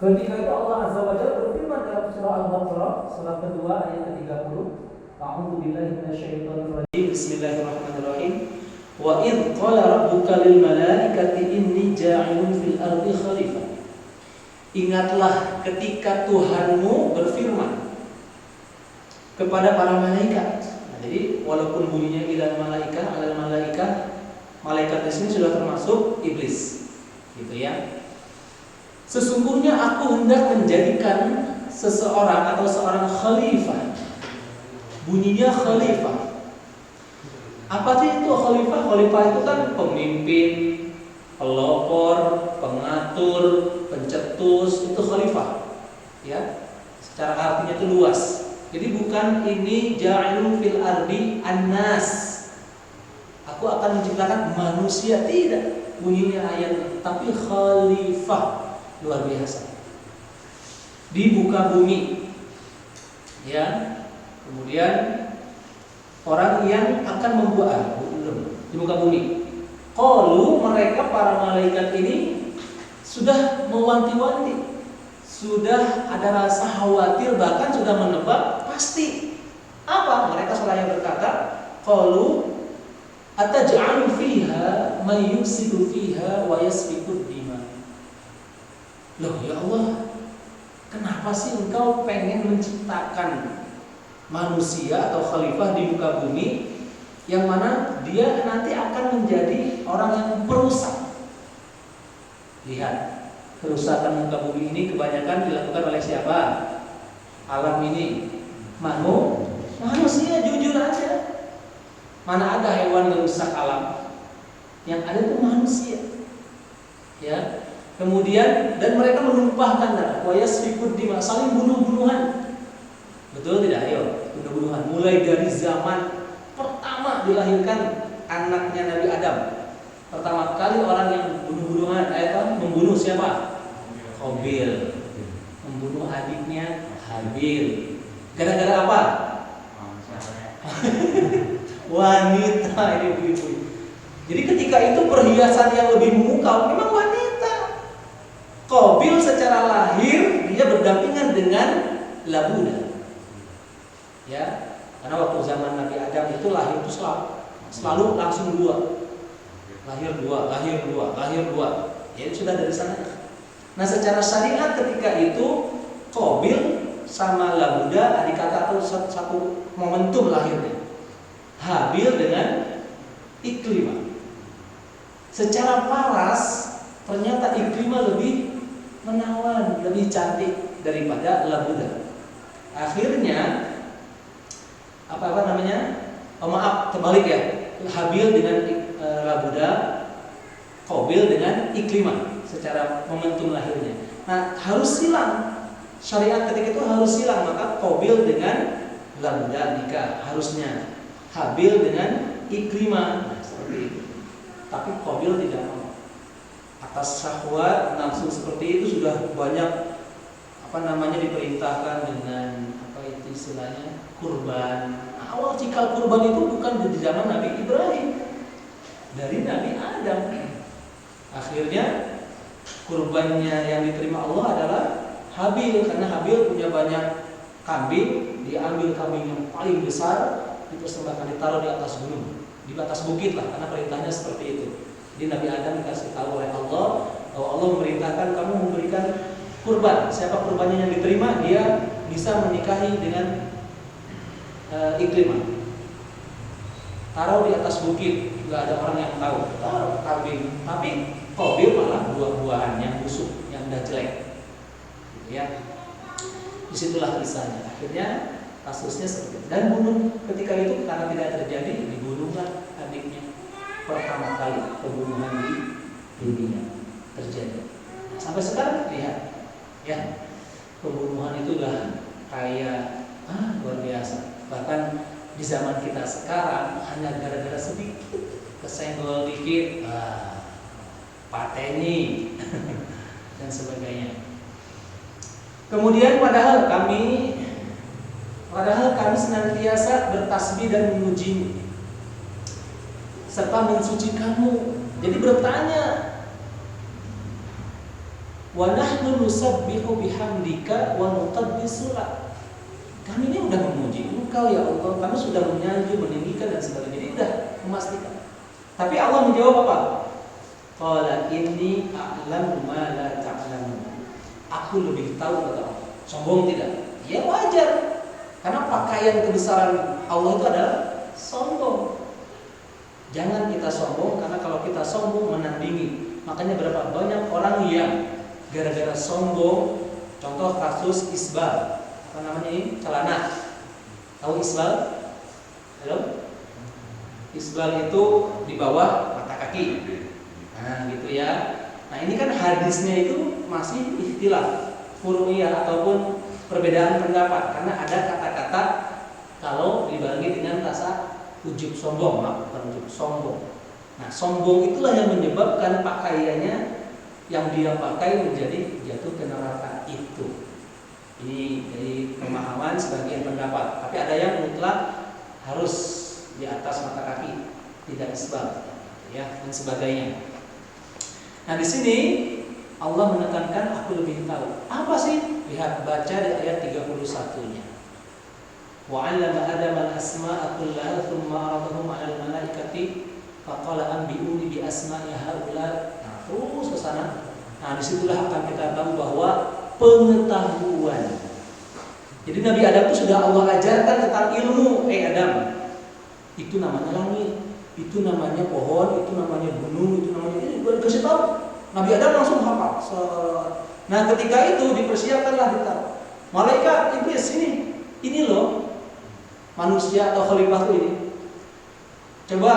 Ketika itu Allah Azza wa Jalla berfirman dalam surah Al-Baqarah surah kedua ayat ke-30, A'udzu billahi minasyaitonir rajim. Bismillahirrahmanirrahim. Wa idh qala rabbuka lil malaikati inni ja'ilun fil ardi khalifah. Ingatlah ketika Tuhanmu berfirman kepada para malaikat. Nah, jadi walaupun bunyinya ilal malaikah, alal malaikah, malaikat di sini sudah termasuk iblis, gitu ya. Sesungguhnya aku hendak menjadikan seseorang atau seorang khalifah. Bunyinya khalifah. Apa sih itu khalifah? Khalifah itu kan pemimpin, pelopor, pengatur, pencetus, itu khalifah. Ya. Secara artinya itu luas. Jadi bukan ini ja'ilun fil ardi annas. Aku akan menciptakan manusia, tidak. Bunyinya ayat, tapi khalifah. Luar biasa. Di muka bumi. Ya. Kemudian orang yang akan membuat di muka bumi. Qalu, mereka para malaikat ini sudah mewanti-wanti, sudah ada rasa khawatir, bahkan sudah menebak pasti. Apa? Mereka seraya berkata, qalu ataj'alu fiha may yufsidu fiha wa yasfiku dima. Loh ya Allah, kenapa sih engkau pengen menciptakan manusia atau khalifah di muka bumi yang mana dia nanti akan menjadi orang yang perusak? Lihat, kerusakan muka bumi ini kebanyakan dilakukan oleh siapa? Alam ini, manusia, jujur aja. Mana ada hewan yang rusak alam? Yang ada itu manusia. Ya. Kemudian dan mereka menumpahkan darah, wa yasfikud dima, saling bunuh-bunuhan. Betul tidak? Ayo, bunuh-bunuhan. Mulai dari zaman pertama dilahirkan anaknya Nabi Adam. Pertama kali orang yang bunuh-bunuhan, membunuh siapa? Qabil. Membunuh adiknya Habil. Gara-gara apa? Wanita, ini begitu. Jadi ketika itu perhiasan yang lebih memukau memang wanita. Qabil secara lahir dia berdampingan dengan Labuda. Ya, karena waktu zaman Nabi Adam itu lahir itu selalu langsung dua. Lahir dua. Ya sudah dari sana. Nah, secara syariat ketika itu Qabil sama Labuda adik kakak itu satu momentum lahirnya. Habil dengan Iklimah. Secara paras ternyata Iklimah lebih menawan, lebih cantik daripada Labuda. Akhirnya terbalik ya. Habil dengan Labuda, Qabil dengan Iklimah secara momentum lahirnya. Nah, harus silang. Syariat ketika itu harus silang, maka Qabil dengan Labuda nikah harusnya. Habil dengan Iklimah, nah, seperti itu. Tapi Qabil tidak mau. Atas syahwat nafsu seperti itu sudah banyak diperintahkan dengan istilahnya kurban. Awal cikal kurban itu bukan di zaman Nabi Ibrahim, dari Nabi Adam. Akhirnya kurbannya yang diterima Allah adalah Habil, karena Habil punya banyak kambing. Diambil kambing yang paling besar, dipersembahkan, ditaruh di atas gunung, di atas bukit lah, karena perintahnya seperti itu. Jadi Nabi Adam dikasih tahu oleh Allah bahwa Allah memerintahkan kamu memberikan kurban. Siapa kurbannya yang diterima, dia bisa menikahi dengan Iklimah. Taruh di atas bukit, nggak ada orang yang tahu. Taruh kambing, tapi Qabil malah buah-buahan yang busuk, yang udah jelek. Gitu ya. Disitulah kisahnya. Akhirnya kasusnya seperti itu. Dan bunuh ketika itu karena tidak terjadi, dibunuhlah adiknya. Pertama kali pembunuhan di dunia terjadi. Sampai sekarang lihat, ya, pembunuhan itu udah kayak luar biasa. Bahkan di zaman kita sekarang hanya gara-gara sedikit kesenggol dikit, pateni dan sebagainya. Kemudian padahal kami senantiasa bertasbih dan memuji serta mensucikanmu. Jadi bertanya, Wa nahnu nusabbihu bihamdika wa nuqaddisu lak. Kami ini udah memuji Engkau ya Allah, kami sudah menyanjung, meninggikan dan sebagainya. Ini udah memastikan. Tapi Allah menjawab apa? Qala inni a'lamu ma la ta'lamun. Aku lebih tahu kata Allah. Sombong tidak? Ya wajar. Karena pakaian kebesaran Allah itu adalah sombong. Jangan kita sombong, karena kalau kita sombong menandingi. Makanya berapa banyak orang yang gara-gara sombong, contoh kasus isbal, apa namanya ini? Celana. Tahu isbal? Halo? Isbal itu di bawah mata kaki. Nah, gitu ya. Nah, ini kan hadisnya itu masih ikhtilaf, furu'iyah ataupun perbedaan pendapat, karena ada kata-kata kalau dibarengi dengan rasa ujub sombong, bukan ujub sombong. Nah, sombong itulah yang menyebabkan pakaiannya yang dia pakai menjadi jatuh ke neraka itu. Ini dari pemahaman sebagian pendapat. Tapi ada yang mutlak harus di atas mata kaki, tidak isbal, ya, dan sebagainya. Nah, di sini Allah menekankan aku lebih tahu. Apa sih? Lihat, baca di ayat 31-nya. Wa 'allama Adama al-asma'a kullaha tsumma 'aradahum 'alal malaikati faqala anbi'uni bi asma'i haula. Nah, terus ke sana. Nah, disitulah akan kita tahu bahwa pengetahuan. Jadi Nabi Adam itu sudah Allah ajarkan tentang ilmu. Adam, itu namanya langit, itu namanya pohon, itu namanya gunung, itu namanya ini. Gue dikasih tahu. Nabi Adam langsung hafal. Nah, ketika itu dipersiapkanlah kita. Malaikat iblis ini loh manusia atau khalifah ini. Coba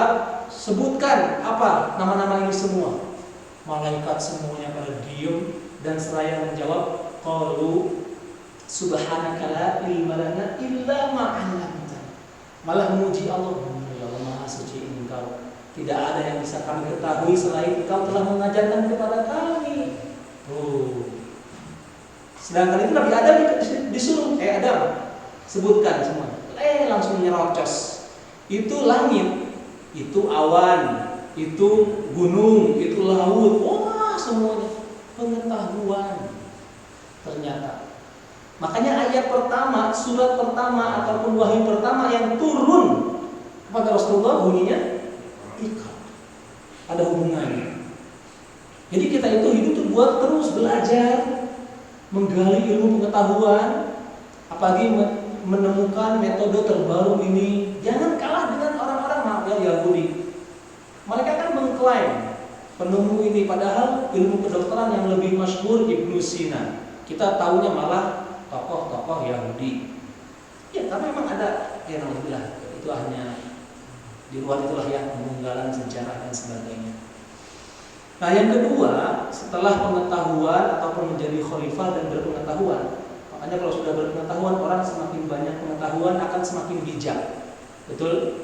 sebutkan apa nama-nama ini semua. Malaikat semuanya pada diam dan seraya menjawab, qalu subhanaka la ilma lana illa ma 'allamtana. Malah memuji Allah, ya Allah Maha Suci Engkau. Tidak ada yang bisa kami ketahui selain Engkau telah mengajarkan kepada kami. Sedangkan itu Nabi Adam disuruh, Adam, sebutkan semua. Langsung nyerocos. Itu langit, itu awan, itu gunung, itu laut. Wah, semuanya pengetahuan. Ternyata. Makanya ayat pertama, surat pertama ataupun wahyu pertama yang turun kepada Rasulullah bunyinya Iqra. Ada hubungannya. Jadi kita itu hidup tuh buat terus belajar, menggali ilmu pengetahuan, apalagi menemukan metode terbaru ini. Jangan kalah dengan orang-orang Yahudi. Mereka kan mengklaim penemu ini, padahal ilmu kedokteran yang lebih masyhur Ibnu Sina. Kita tahunya malah tokoh-tokoh Yahudi. Ya, tapi memang ada yang alhamdulillah itu hanya di luar itulah yang penunggalan sejarah dan sebagainya. Nah, yang kedua, setelah pengetahuan ataupun menjadi khalifah dan berpengetahuan, makanya kalau sudah berpengetahuan, orang semakin banyak pengetahuan akan semakin bijak. Betul?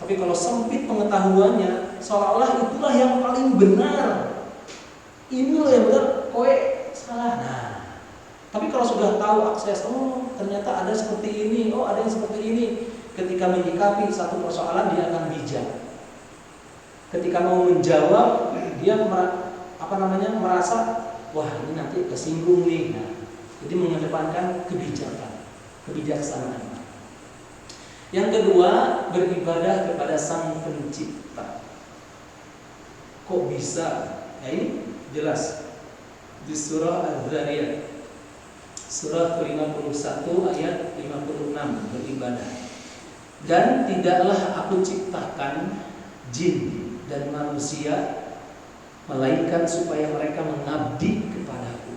Tapi kalau sempit pengetahuannya, seolah-olah itulah yang paling benar. Inilah yang benar, kowe salah. Nah, tapi kalau sudah tahu akses, oh ternyata ada seperti ini, oh ada yang seperti ini. Ketika menyikapi satu persoalan dia akan bijak. Ketika mau menjawab dia merasa wah ini nanti kesinggung nih. Nah, jadi mengedepankan kebijaksanaan. Yang kedua, beribadah kepada Sang Pencipta. Kok bisa? Ya ini jelas di surah Az-Zariyat. Surah ke-51 ayat 56 beribadah. Dan tidaklah aku ciptakan jin dan manusia melainkan supaya mereka mengabdi kepadaku.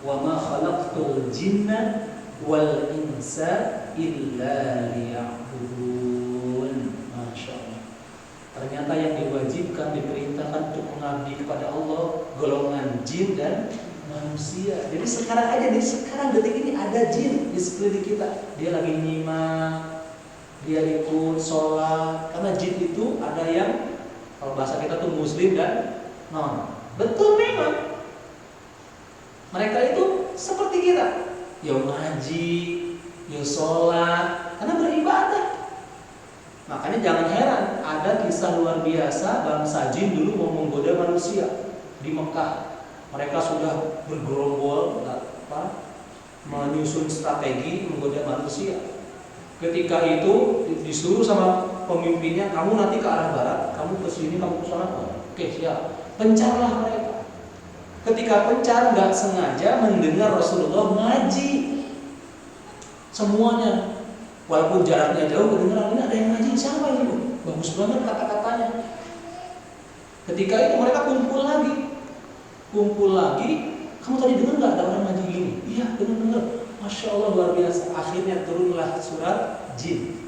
Wa ma khalaqtul jinna wal insa illa liya'budun. Masya Allah. Ternyata yang diwajibkan, diperintahkan untuk mengabdi kepada Allah golongan jin dan manusia. Jadi sekarang aja, sekarang detik ini ada jin di sekeliling kita. Dia lagi nyimak, dia ikut sholat. Karena jin itu ada yang kalau bahasa kita tuh muslim dan non. Betul memang. Mereka itu seperti kita. Ya ngaji, ya sholat, karena beribadah. Makanya jangan heran ada kisah luar biasa bangsa jin dulu mau menggoda manusia di Mekah. Mereka sudah bergerombol menyusun strategi menggoda manusia. Ketika itu disuruh sama pemimpinnya, kamu nanti ke arah barat, kamu ke sini, kamu ke sana. Oke, siap. Pencarlah mereka. Ketika pencar nggak sengaja mendengar Rasulullah ngaji semuanya, walaupun jaraknya jauh, kedengaran ini ada yang ngaji. Siapa ini, Bu? Bagus banget kata-katanya. Ketika itu mereka kumpul lagi. Kamu tadi dengar nggak ada orang ngaji gini? Iya, dengar. Masya Allah, luar biasa. Akhirnya turunlah surat Jin.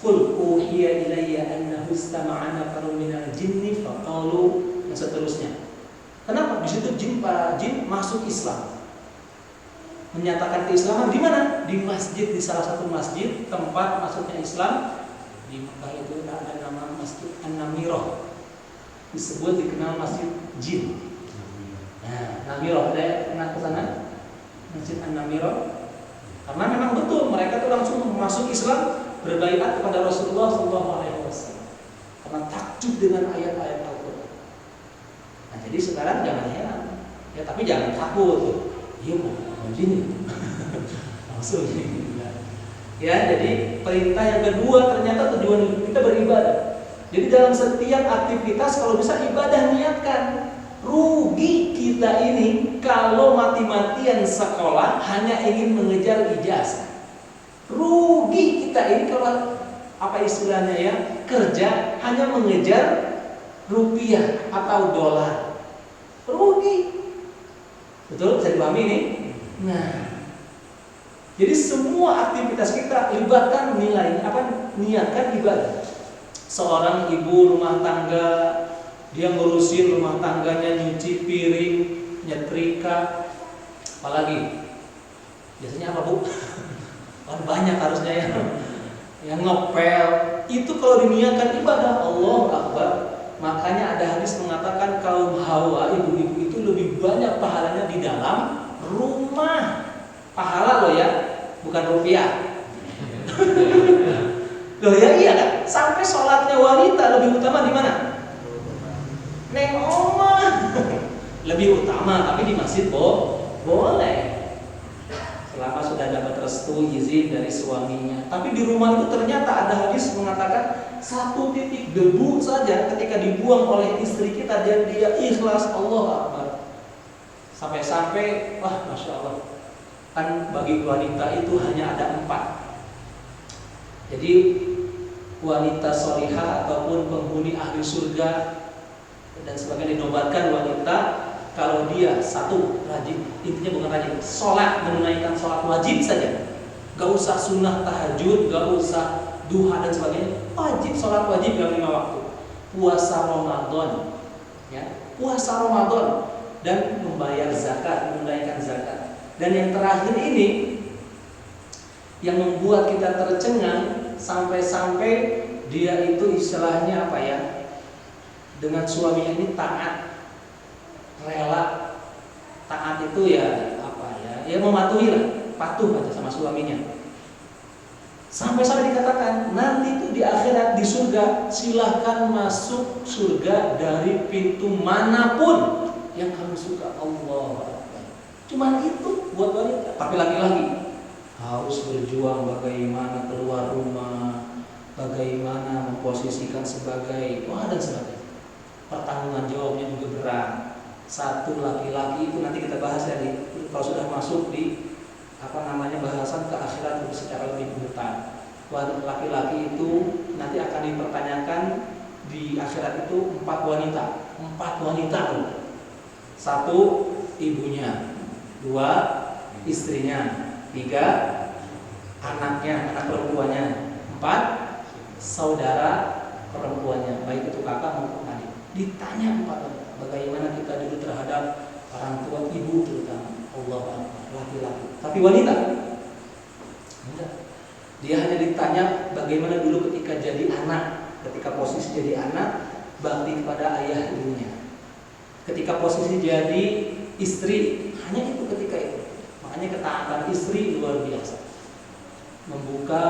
Qul uhiya ilayya annahu istama'a nafarun minal jinni faqalu, dan seterusnya. Kenapa? Di situ para jin masuk Islam. Menyatakan keislaman di mana? Di masjid, di salah satu masjid tempat masuknya Islam. Di Mekah itu ada nama Masjid An-Namirah. Disebut dikenal Masjid Jin. Nah, Namirah, ada pernah ke sana? Masjid An-Namirah. Karena memang betul mereka tuh langsung masuk Islam, berbaiat kepada Rasulullah SAW. Karena takjub dengan ayat-ayat Al-Quran. Nah, jadi sekarang jangan heran, ya, tapi jangan takut. Iya mau begini, langsung. Ya, jadi perintah yang kedua ternyata tujuan kita beribadah. Jadi dalam setiap aktivitas kalau bisa ibadah niatkan. Rugi kita ini kalau mati-matian sekolah hanya ingin mengejar ijazah. Rugi kita ini kalau apa istilahnya ya, kerja hanya mengejar rupiah atau dolar. Rugi. Betul, bisa dipahami ini? Nah, jadi semua aktivitas kita libatkan nilai niatkan ibadah. Seorang ibu rumah tangga, dia ngurusin rumah tangganya, nyuci piring, nyetrika, apalagi biasanya apa, Bu? Kan banyak harusnya ya. Yang ngepel, itu kalau diniatkan ibadah, Allahu Akbar. Makanya ada hadis mengatakan kaum Hawa, ibu-ibu itu lebih banyak pahalanya di dalam rumah. Pahala loh ya, bukan rupiah. Loh ya, iya kan? Sampai sholatnya wanita lebih utama di mana? Neng omah. Lebih utama, tapi di masjid boleh. Selama sudah dapat restu izin dari suaminya. Tapi di rumah itu ternyata ada hadis mengatakan 1 titik debu saja ketika dibuang oleh istri kita dan dia ikhlas, Allah Akbar. Sampai-sampai, wah Masya Allah, kan bagi wanita itu hanya ada 4. Jadi wanita solihah ataupun penghuni ahli surga dan sebagainya dinobatkan wanita kalau dia 1 rajin, intinya bukan rajin, sholat, menunaikan sholat wajib saja, gak usah sunnah tahajud, gak usah duha dan sebagainya, wajib, sholat wajib dalam 5 waktu, puasa Ramadan, ya, puasa Ramadan dan membayar zakat, menunaikan zakat. Dan yang terakhir ini yang membuat kita tercengang sampai-sampai dia itu istilahnya apa ya, dengan suaminya ini taat, rela. Taat itu ya apa ya, ya mematuhi lah, patuh aja sama suaminya. Sampai-sampai dikatakan nanti itu di akhirat di surga silahkan masuk surga dari pintu manapun yang kamu suka. Allah, cuman itu buat wanita. Tapi laki-laki harus berjuang bagaimana keluar rumah, bagaimana memposisikan sebagai dan sebagainya. Pertanggungan jawabnya juga berat. Satu laki-laki itu nanti kita bahas ya kalau sudah masuk di bahasan ke akhirat secara lebih detail. Laki-laki itu nanti akan dipertanyakan di akhirat itu 4 wanita. 4 wanita tuh. 1 ibunya, 2 istrinya, 3 anaknya, anak perempuannya, 4 saudara perempuannya, baik itu kakak maupun adik. Ditanya 4 bagaimana kita dulu terhadap orang tua, ibu terutama, Allah laki-laki. Tapi wanita enggak. Dia hanya ditanya bagaimana dulu ketika jadi anak, ketika posisi jadi anak, bakti kepada ayah ibunya. Ketika posisi jadi istri, hanya itu ketika itu. Makanya ketaatan istri luar biasa, membuka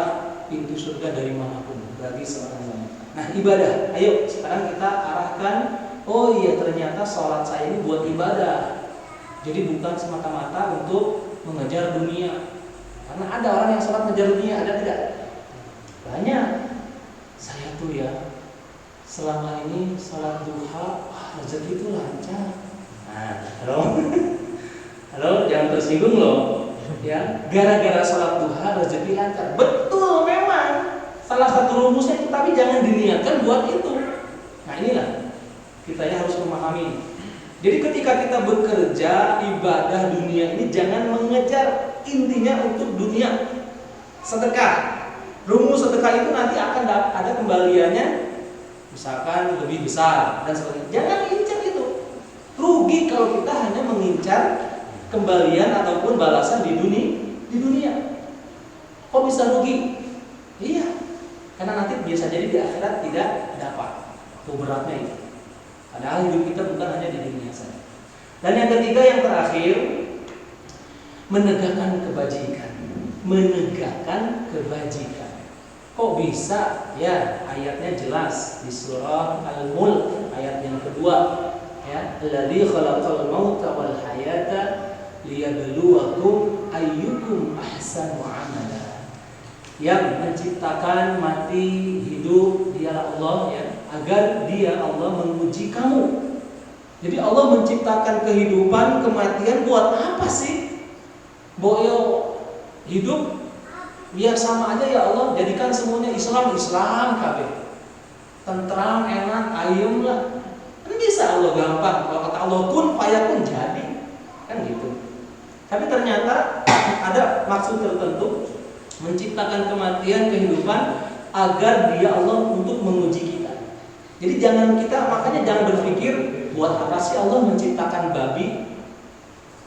pintu surga dari manapun bagi seorang wanita. Nah, ibadah. Ayo sekarang kita arahkan oh iya ternyata sholat saya ini buat ibadah. Jadi bukan semata-mata untuk mengejar dunia. Karena ada orang yang sholat mengejar dunia, ada tidak? Banyak. Saya tuh ya selama ini sholat duha, rezeki itu lancar. Nah, halo, halo, jangan tersinggung loh. Ya, gara-gara sholat duha rezeki lancar. Betul memang. Salah satu rumusnya itu, tapi jangan diniatkan buat itu. Nah inilah kita ya harus memahami. Jadi ketika kita bekerja ibadah dunia ini jangan mengejar intinya untuk dunia. Sedekah, rumus sedekah itu nanti akan ada kembaliannya, misalkan lebih besar dan sebagainya. Jangan incar itu. Rugi kalau kita hanya mengincar kembalian ataupun balasan di dunia. Kok bisa rugi? Iya, karena nanti biasa jadi di akhirat tidak dapat. Beratnya itu. Padahal hidup kita bukan hanya di dunia saja. Dan yang ketiga, yang terakhir, menegakkan kebajikan. Menegakkan kebajikan. Kok bisa? Ya, ayatnya jelas di surah Al-Mulk ayat yang kedua. Ya, alladzi khalaqal mauta wal hayata liyabluwakum ayyukum ahsanu amala. Yang menciptakan mati hidup dialah Allah, ya, agar dia Allah menguji kamu. Jadi Allah menciptakan kehidupan, kematian buat apa sih? Boyo hidup biar sama aja ya Allah, jadikan semuanya Islam kabeh. Tentram, enak, ayem lah. Kan bisa Allah gampang. Kalau kata Allah kun fayakun jadi. Kan gitu. Tapi ternyata ada maksud tertentu menciptakan kematian, kehidupan agar dia Allah untuk menguji kita. Jadi makanya jangan berpikir buat apa sih Allah menciptakan babi?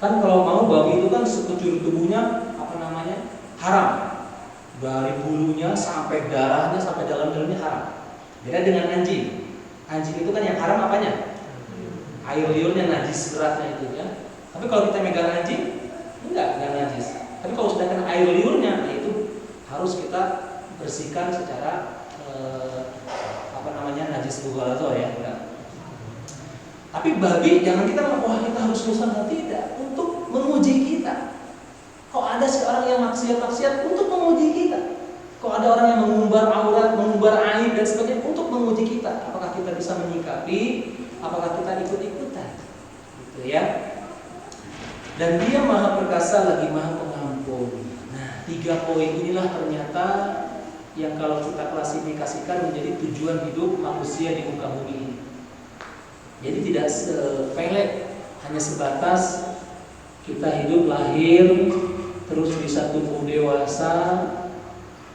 Kan kalau mau babi itu kan sekujur tubuhnya haram. Dari bulunya sampai darahnya sampai dalam-dalamnya haram. Beda dengan anjing. Anjing itu kan yang haram apanya? Air liurnya najis beratnya itu ya. Tapi kalau kita megang anjing enggak najis. Tapi kalau sudah kena air liurnya, itu harus kita bersihkan secara najis bughalazo ya. Enggak. Tapi babi jangan kita kita harus musnah, tidak, untuk menguji kita. Kok ada seorang yang maksiat untuk menguji kita? Kok ada orang yang mengumbar aurat, mengumbar aib dan sebagainya untuk menguji kita? Apakah kita bisa menyikapi? Apakah kita ikut-ikutan? Gitu ya. Dan dia maha perkasa lagi maha pengampun. Nah, 3 poin inilah ternyata yang kalau kita klasifikasikan menjadi tujuan hidup manusia di muka bumi ini. Jadi tidak sepele hanya sebatas kita hidup lahir, terus bisa tumbuh dewasa,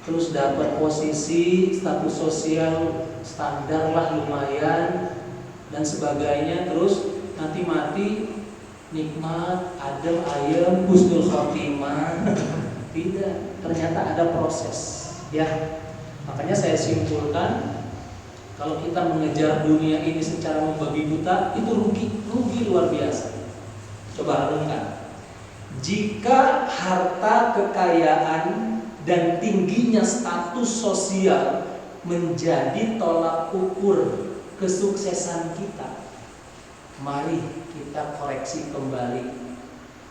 terus dapat posisi status sosial standar lah lumayan dan sebagainya, terus nanti mati nikmat, adem, ayem, husnul khotimah. Tidak, ternyata ada proses ya. Makanya saya simpulkan, kalau kita mengejar dunia ini secara membabi buta, itu rugi luar biasa. Coba renungkan. Jika harta, kekayaan dan tingginya status sosial menjadi tolak ukur kesuksesan kita, mari kita koreksi kembali.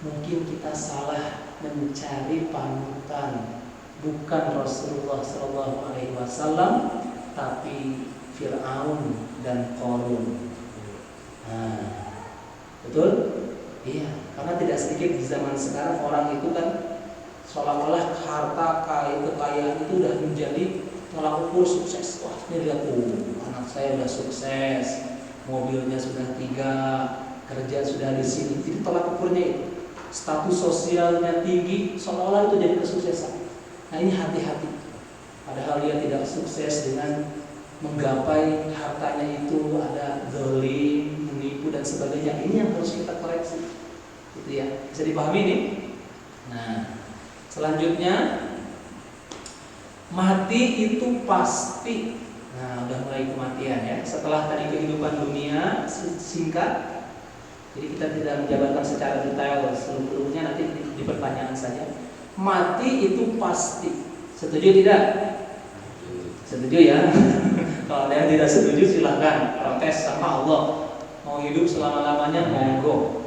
Mungkin kita salah mencari panutan, bukan Rasulullah SAW, tapi Fir'aun dan Qarun. Nah, betul? Iya, karena tidak sedikit di zaman sekarang orang itu kan seolah-olah harta, kekayaan itu sudah menjadi tolak ukur sukses. Wah, ini lihat anak saya sudah sukses, mobilnya sudah 3, kerja sudah di sini. Jadi tolak ukurnya itu, status sosialnya tinggi, seolah-olah itu jadi kesuksesan. Nah ini hati-hati. Padahal dia tidak sukses dengan menggapai hartanya itu, ada zalim, menipu dan sebagainya. Ini yang harus kita koreksi. Gitu ya. Bisa dipahami ini? Nah, selanjutnya mati itu pasti. Nah, udah mulai kematian ya. Setelah tadi kehidupan dunia singkat. Jadi kita tidak menjabarkan secara detail seluruhnya, nanti di pertanyaan saja. Mati itu pasti. Setuju tidak? Setuju ya. Kalau ada yang tidak setuju silahkan protes sama Allah. mau hidup selama-lamanya monggo.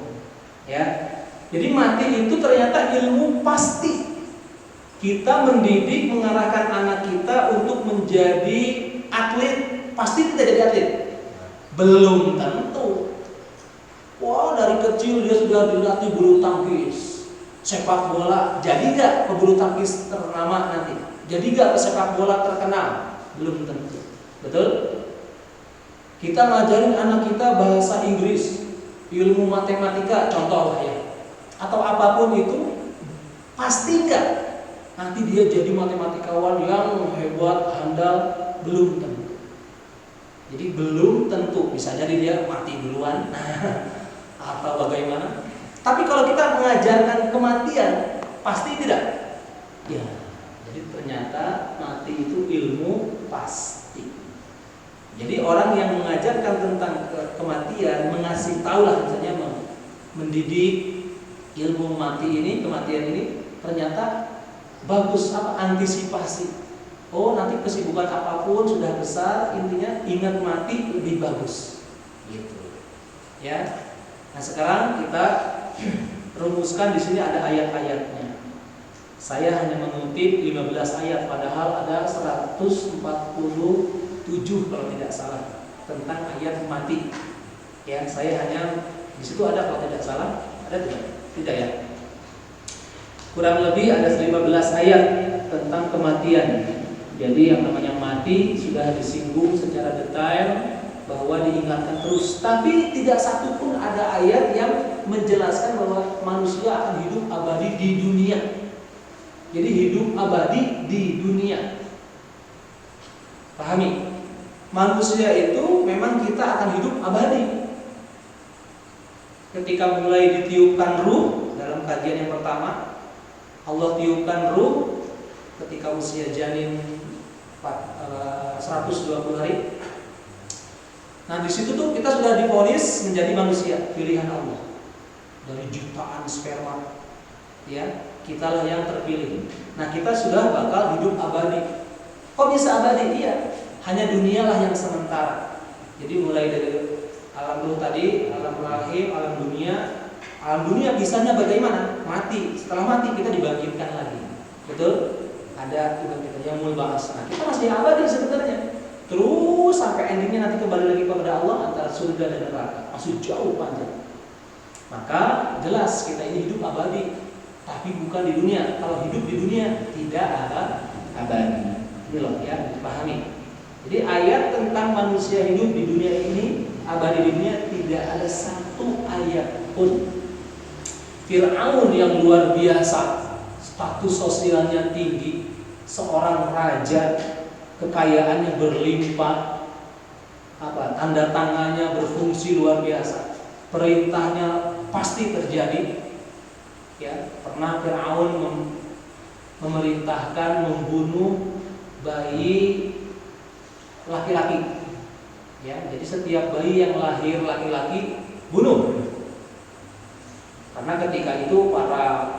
Ya. Jadi mati itu ternyata ilmu pasti. Kita mendidik, mengarahkan anak kita untuk menjadi atlet, pasti tidak jadi atlet? Belum tentu. Wah, dari kecil dia sudah dilatih bulu tangkis, sepak bola, jadi nggak pebulu tangkis ternama nanti? Jadi nggak pesepak bola terkenal? Belum tentu. Betul? Kita ngajarin anak kita bahasa Inggris, ilmu matematika, contoh lah ya, atau apapun itu, pasti nggak nanti dia jadi matematikawan yang hebat, handal? Belum tentu. Jadi belum tentu, bisa jadi dia mati duluan atau bagaimana. Tapi kalau kita mengajarkan kematian, pasti tidak? Ya, jadi ternyata mati itu ilmu pasti. Jadi orang yang mengajarkan tentang kematian, mengasih tahu lah misalnya mendidik ilmu mati ini, kematian ini, ternyata bagus antisipasi. Oh, nanti kesibukan apapun sudah besar, intinya ingat mati lebih bagus. Gitu. Ya. Nah, sekarang kita rumuskan di sini ada ayat-ayatnya. Saya hanya mengutip 15 ayat padahal ada 147 kalau tidak salah tentang ayat mati. Ya, saya hanya di situ ada kalau tidak salah, ada tidak? Tidak ya. Kurang lebih ada 15 ayat tentang kematian. Jadi yang namanya mati sudah disinggung secara detail bahwa diingatkan terus. Tapi tidak satu pun ada ayat yang menjelaskan bahwa manusia akan hidup abadi di dunia. Jadi hidup abadi di dunia. Pahami? Manusia itu memang kita akan hidup abadi. Ketika mulai ditiupkan ruh dalam kajian yang pertama, Allah tiupkan ruh ketika usia janin 120 hari. Nah, di situ tuh kita sudah divonis menjadi manusia pilihan Allah. Dari jutaan sperma, ya, kitalah yang terpilih. Nah, kita sudah bakal hidup abadi. Kok bisa abadi? Iya, hanya dunialah yang sementara. Jadi mulai dari alam ruh tadi, alam rahim, alam dunia. Alam dunia bisanya bagaimana? Mati. Setelah mati kita dibangkitkan lagi. Betul? Ada yang mulbahas. Nah, kita masih abadi sebenarnya. Terus sampai endingnya nanti kembali lagi kepada Allah antara surga dan neraka. Masih jauh panjang. Maka jelas kita ini hidup abadi, tapi bukan di dunia. Kalau hidup di dunia tidak ada abadi. Ini loh ya, dipahami. Jadi ayat tentang manusia hidup di dunia ini, abadi di dunia, tidak ada satu ayat pun. Fir'aun yang luar biasa, status sosialnya tinggi, seorang raja, kekayaannya berlimpah, tanda tangannya berfungsi luar biasa, perintahnya pasti terjadi. Ya, pernah Fir'aun memerintahkan membunuh bayi laki-laki. Ya, jadi setiap bayi yang lahir laki-laki bunuh. Karena ketika itu para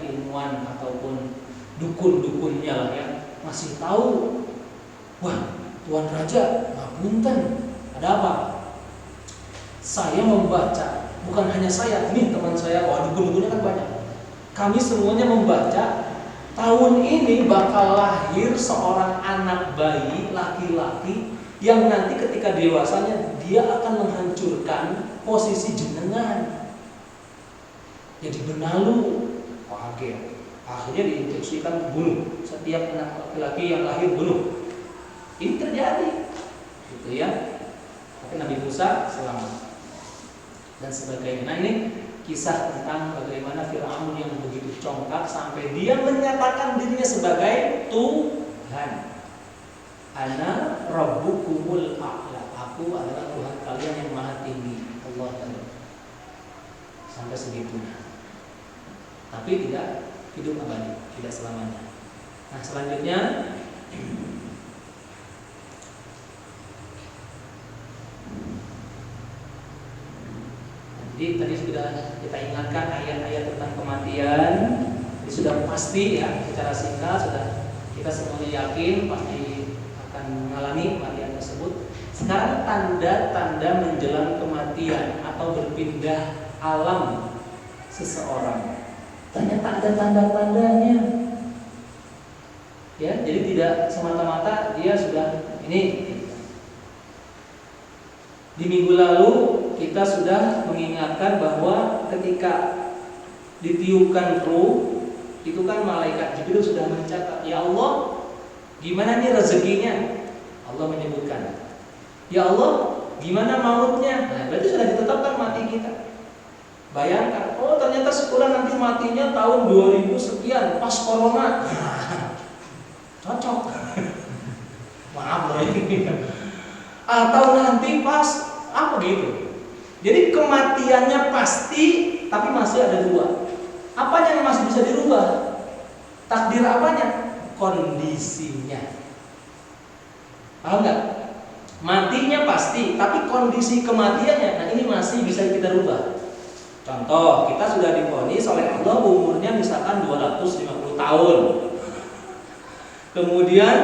ilmuwan ataupun dukun-dukunnya lah ya masih tahu, wah, Tuan Raja, ngapunten, ada apa? Saya membaca, bukan hanya saya, ini teman saya, wah, dukun-dukunnya kan banyak. Kami semuanya membaca tahun ini bakal lahir seorang anak bayi laki-laki yang nanti ketika dewasanya dia akan menghancurkan posisi jenengan. Jadi benalu, kaget. Akhirnya diinstruksikan bunuh setiap anak laki-laki yang lahir, bunuh. Ini terjadi, gitu ya. Tapi Nabi Musa selamat dan sebagainya. Nah, ini kisah tentang bagaimana Fir'aun yang begitu congkak sampai dia menyatakan dirinya sebagai Tuhan. Ana rabbukumul a'la. Aku adalah Tuhan kalian yang maha tinggi. Allah Ta'ala. Sampai segitunya. Tapi tidak hidup abadi, tidak selamanya. Nah, selanjutnya jadi tadi sudah kita ingatkan ayat-ayat tentang kematian. Ini sudah pasti ya, secara singkat sudah kita semuanya yakin pasti akan mengalami kematian tersebut. Sekarang tanda-tanda menjelang kematian atau berpindah alam seseorang. Ternyata ada tanda-tandanya. Ya, jadi tidak semata-mata dia sudah ini. Di minggu lalu kita sudah mengingatkan bahwa ketika ditiupkan ruh, itu kan malaikat Jibril sudah mencatat, ya Allah, gimana nih rezekinya? Allah menyebutkan, ya Allah, gimana mautnya? Nah, berarti sudah ditetapkan mati kita. Bayangkan, oh ternyata sekolah nanti matinya tahun 2000 sekian, pas corona. Cocok. Maaf loh ini. Atau nanti pas apa gitu. Jadi kematiannya pasti, tapi masih ada dua. Apanya yang masih bisa dirubah? Takdir apanya? Kondisinya. Paham nggak? Matinya pasti, tapi kondisi kematiannya, nah ini masih bisa kita rubah. Contoh, kita sudah divonis oleh Allah umurnya misalkan 250 tahun. Kemudian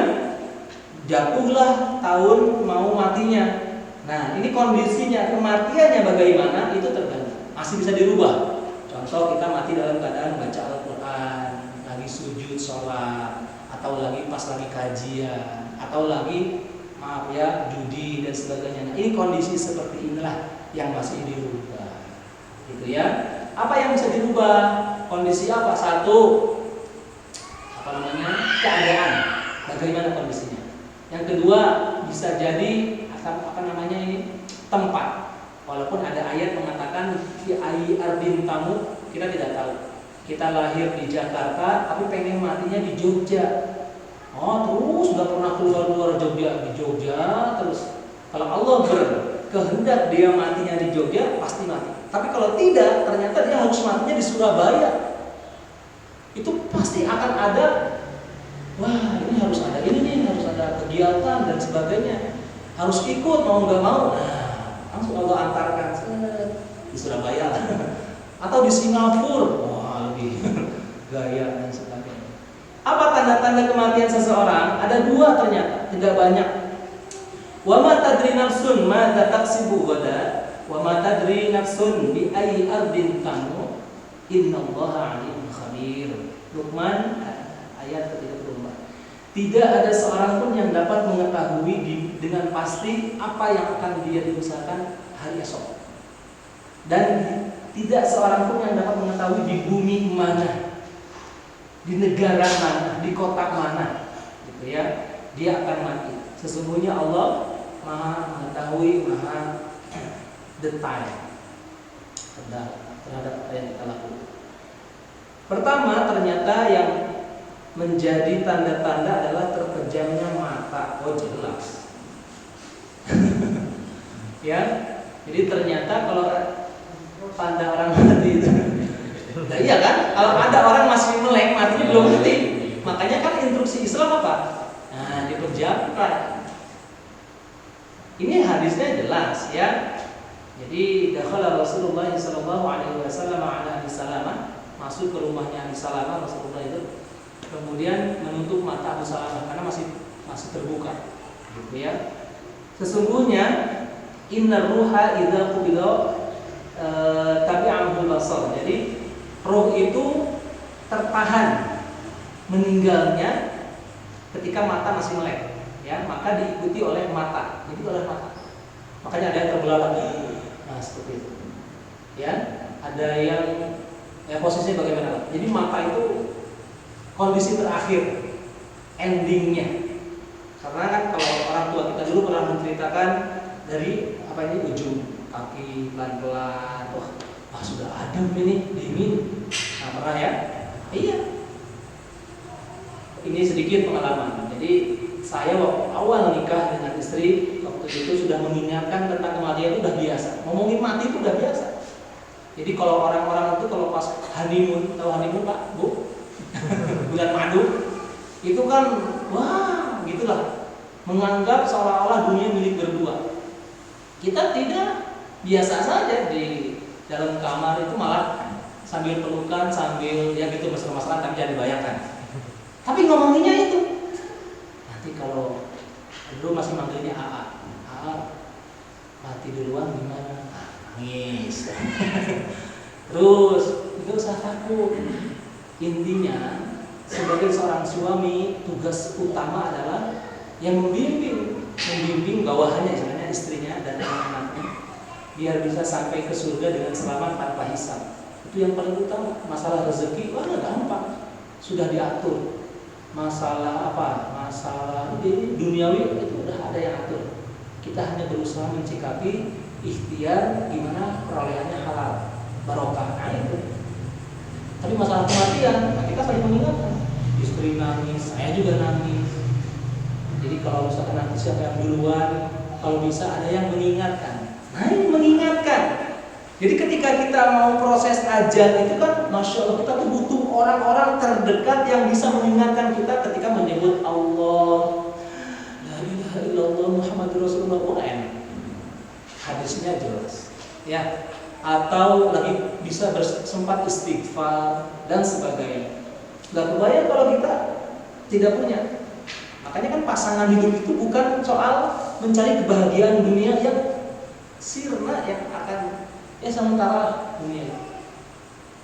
jatuhlah tahun mau matinya. Nah, ini kondisinya, kematiannya bagaimana itu tergantung. Masih bisa dirubah. Contoh, kita mati dalam keadaan baca Al-Quran, lagi sujud sholat, atau lagi pas lagi kajian, atau lagi maaf ya judi dan sebagainya. Nah, ini kondisi seperti inilah yang masih dirubah, gitu ya. Apa yang bisa dirubah? Kondisi apa? Satu, apa namanya? Keadaan. Bagaimana kondisinya? Yang kedua, bisa jadi apa namanya ini? Tempat. Walaupun ada ayat mengatakan fi ayyi ardin tamut, kita tidak tahu. Kita lahir di Jakarta, tapi pengen matinya di Jogja. Oh, terus sudah pernah keluar Jogja, di Jogja terus. Kalau Allah berkehendak dia matinya di Jogja, pasti mati. Tapi kalau tidak, ternyata dia harus matinya di Surabaya. Itu pasti akan ada, wah ini harus ada ini nih, harus ada kegiatan dan sebagainya. Harus ikut mau nggak mau. Nah, langsung Allah antarkan di Surabaya atau di Singapura. Wah lebih gaya dan sebagainya. Apa tanda-tanda kematian seseorang? Ada dua ternyata, tidak banyak. Wa ma tadri nafsun ma taksibu gada, wa ma tadri nafsun bi ayyi ardin tamut, innallaha alim khabir. Luqman ayat ke-34. Tidak ada seorang pun yang dapat mengetahui dengan pasti apa yang akan dia diusahakan hari esok. Dan tidak seorang pun yang dapat mengetahui di bumi mana, di negara mana, di kota mana, gitu ya. Dia akan mati. Sesungguhnya Allah Maha mengetahui, Maha detail terhadap apa yang kita lakukan. Pertama, ternyata yang menjadi tanda-tanda adalah terpejamnya mata. Oh jelas. Ya, jadi ternyata kalau tanda orang mati itu, nah, iya kan? Kalau ada orang masih melek, matinya belum mati. Makanya kan instruksi Islam apa? Nah, dipejamkan. Ini hadisnya jelas ya. Jadi dakhala Rasulullah sallallahu alaihi wasallam ala Abi Salamah, masuk ke rumahnya Abi Salamah Rasulullah itu. Kemudian menutup mata Abu Salamah karena masih terbuka, gitu ya. Sesungguhnya innar ruha idza qubida tabi'ahu basar. Jadi roh itu tertahan meninggalnya ketika mata masih melek, ya, maka diikuti oleh mata. Jadi oleh mata. Makanya ada yang terbelalak. Nah, seperti itu. Ya, ada yang posisinya bagaimana? Jadi mata itu kondisi terakhir, endingnya. Karena kan kalau orang tua kita dulu pernah menceritakan dari apa ini ujung kaki pelan-pelan, wah sudah adem ini, dingin. Nah, pernah ya? Iya. Ini sedikit pengalaman. Jadi saya waktu awal nikah dengan istri, waktu itu sudah mengingatkan tentang kematian itu udah biasa. Ngomongin mati itu udah biasa. Jadi kalau orang-orang itu kalau pas honeymoon, tahu honeymoon Pak, Bu? Bulan madu itu kan wah gitulah, menganggap seolah-olah dunia milik berdua. Kita tidak, biasa saja di dalam kamar itu malah sambil pelukan, sambil ya gitu mesra-mesraan, tapi jangan dibayangkan. Tapi ngomonginnya itu nanti kalau dulu masih manggilnya AA mati duluan gimana? Nangis. Terus nggak usah takut. Intinya sebagai seorang suami, tugas utama adalah yang membimbing bawahannya, istilahnya istrinya dan anak-anaknya, biar bisa sampai ke surga dengan selamat tanpa hisab. Itu yang paling utama. Masalah rezeki, wah gampang, sudah diatur. Masalah apa? Masalah duniawi itu udah ada yang atur. Kita hanya berusaha mencikapi ikhtiar gimana perolehannya halal, barokah. Nah itu. Tapi masalah kematian, nah kita saling mengingatkan. Istri nangis, saya juga nangis. Jadi kalau misalkan nanti siapa yang duluan, kalau bisa ada yang mengingatkan. Nah ini mengingatkan. Jadi ketika kita mau proses ajan itu kan, masya Allah, kita tuh butuh orang-orang terdekat yang bisa mengingatkan kita ketika menyebut Allah, la ilaha illallah Muhammadur Rasulullah. Hadisnya jelas, ya. Atau lagi bisa sempat istighfar dan sebagainya. Gak kebayang kalau kita tidak punya. Makanya kan pasangan hidup itu bukan soal mencari kebahagiaan dunia yang sirna, yang akan sementara dunia,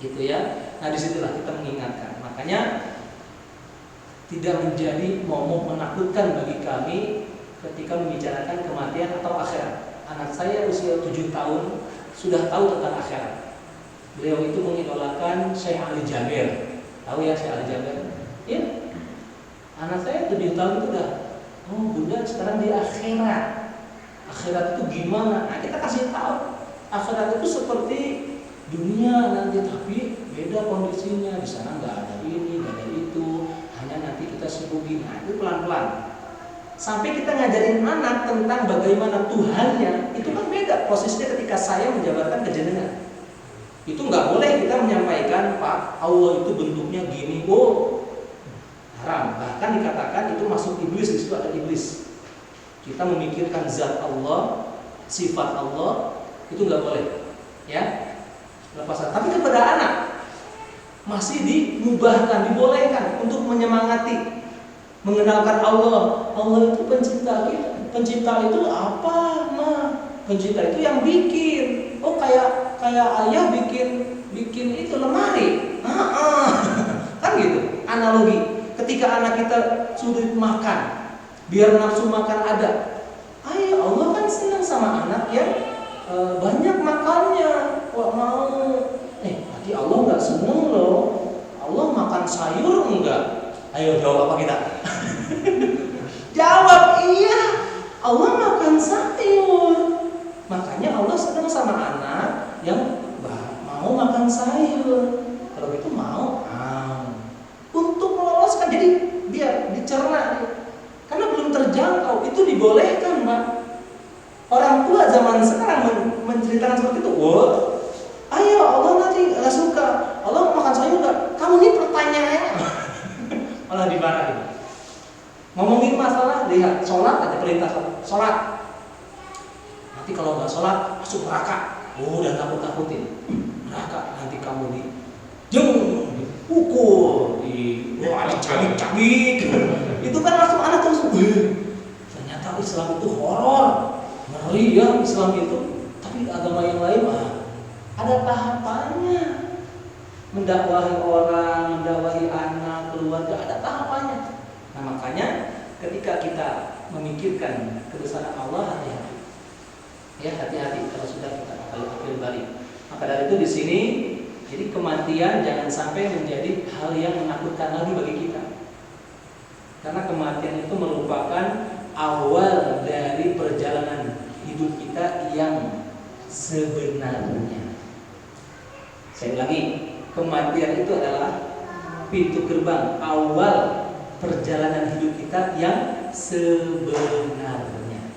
gitu ya. Nah disitulah kita mengingatkan. Makanya tidak menjadi momok menakutkan bagi kami ketika membicarakan kematian atau akhirat. Anak saya usia 7 tahun sudah tahu tentang akhirat. Beliau itu mengidolakan Syekh Ali Jabir. Tahu ya Syekh Ali Jabir? Ya. Anak saya 7 tahun itu udah, oh bunda sekarang di akhirat. Akhirat itu gimana? Nah kita kasih tahu. Akhirat itu seperti dunia nanti, tapi beda kondisinya. Di sana nggak ada ini, nggak ada itu. Hanya nanti kita sibuk gini. Nah itu pelan-pelan. Sampai kita ngajarin anak tentang bagaimana Tuhannya, itu kan beda posisinya ketika saya menjabarkan kejenengan. Itu nggak boleh kita menyampaikan, Pak, Allah itu bentuknya gini, oh haram. Bahkan dikatakan itu masuk iblis, di situ ada iblis. Kita memikirkan zat Allah, sifat Allah, itu nggak boleh, ya. Lepasan. Tapi kepada anak masih dimubahkan, dibolehkan untuk menyemangati. Mengenalkan Allah. Allah itu pencipta kita. Pencipta itu apa, Ma? Pencipta itu yang bikin. Oh kayak ayah bikin itu lemari. Kan gitu. Analogi. Ketika anak kita sulit makan, biar nafsu makan ada. Ayah Allah kan senang sama anak yang banyak makannya. Wah mau. Berarti Allah nggak senang loh. Allah makan sayur enggak? Ayo jawab apa kita? Jawab iya. Allah makan sayur. Makanya Allah senang sama anak yang mau makan sayur. Kalau itu mau. Untuk meloloskan, jadi biar dicerna. Karena belum terjangkau, itu dibolehkan, Pak. Orang tua zaman sekarang menceritakan seperti itu. Wah, ayo Allah nanti nggak suka. Allah makan sayur nggak? Kamu ini pertanyaannya. Malah dimarahin. Ngomongin masalah, lihat sholat ada perintah sholat. Nanti kalau nggak sholat masuk neraka. Udah takut-takutin. Neraka nanti kamu dipukul, dicabik-cabik. Itu kan langsung anak langsung. Ternyata Islam itu horor, ngeri ya Islam itu. Tapi agama yang lain ada tahapannya. Mendakwahi orang, mendakwahi anak, keluarga, ada tahapannya. Nah makanya ketika kita memikirkan kebesaran Allah, hati-hati. Ya hati-hati kalau sudah kita akil balik. Maka dari itu di sini, jadi kematian jangan sampai menjadi hal yang menakutkan lagi bagi kita. Karena kematian itu merupakan awal dari perjalanan hidup kita yang sebenarnya. Saya lagi. Kematian itu adalah pintu gerbang awal perjalanan hidup kita yang sebenarnya.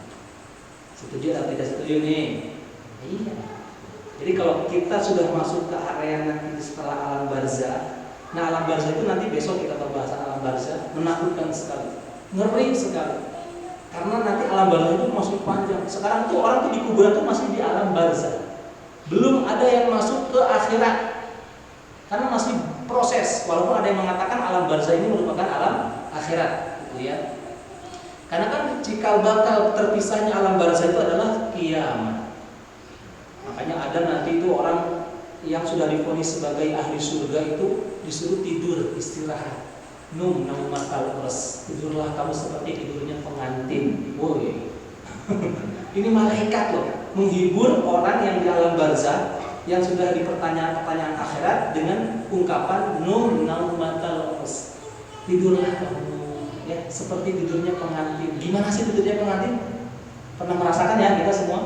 Setuju atau tidak setuju nih? Iya. Jadi kalau kita sudah masuk ke area nanti setelah alam barzah, nah alam barzah itu nanti besok kita pembahasan alam barzah, menakutkan sekali, ngeri sekali. Karena nanti alam barzah itu masih panjang. Sekarang tuh orang tuh di kuburan tuh masih di alam barzah, belum ada yang masuk ke akhirat. Karena masih proses, walaupun ada yang mengatakan alam barzah ini merupakan alam akhirat, gitu ya. Karena kan cikal bakal terpisahnya alam barzah itu adalah kiamat. Makanya ada nanti itu orang yang sudah divonis sebagai ahli surga itu disuruh tidur, istirahat. Naumatal urs, tidurlah kamu seperti tidurnya pengantin. Woi. Ini malaikat loh, menghibur orang yang di alam barzah yang sudah dipertanyaan akhirat dengan ungkapan naumatal urs. Tidurlah kamu, ya, seperti tidurnya pengantin. Gimana sih tidurnya pengantin? Pernah merasakan ya kita semua?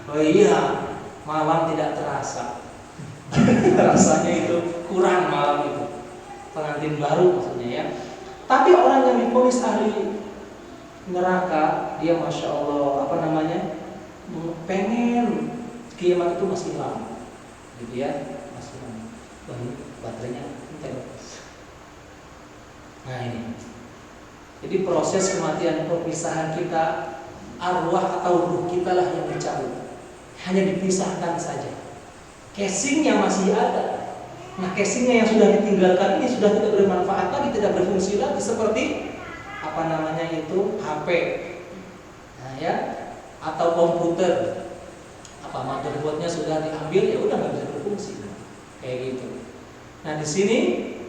Oh iya, malam tidak terasa. Rasanya itu kurang malam itu. Pengantin baru maksudnya ya. Tapi orang yang divonis ahli neraka, dia masya Allah pengen kiamat itu masih lama, gitu ya, masih lama. Baterainya entek. Nah ini. Jadi proses kematian, perpisahan kita, arwah atau ruh kita lah yang dicabut. Hanya dipisahkan saja. Casingnya masih ada. Nah, casingnya yang sudah ditinggalkan ini sudah tidak bermanfaat lagi, tidak berfungsi lagi, seperti HP, nah ya, atau komputer, motherboardnya sudah diambil, ya udah nggak bisa berfungsi, kayak gitu. Nah di sini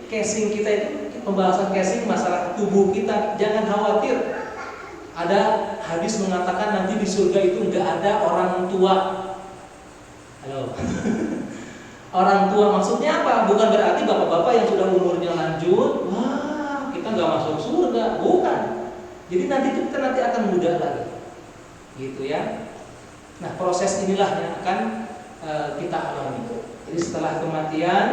casing kita itu, pembahasan casing masalah tubuh kita, jangan khawatir. Ada hadis mengatakan nanti di surga itu nggak ada orang tua. Halo. Orang tua maksudnya apa? Bukan berarti bapak-bapak yang sudah umurnya lanjut, wah kita nggak masuk surga, bukan. Jadi nanti kita akan muda lagi, gitu ya. Nah proses inilah yang akan kita alami. Jadi setelah kematian,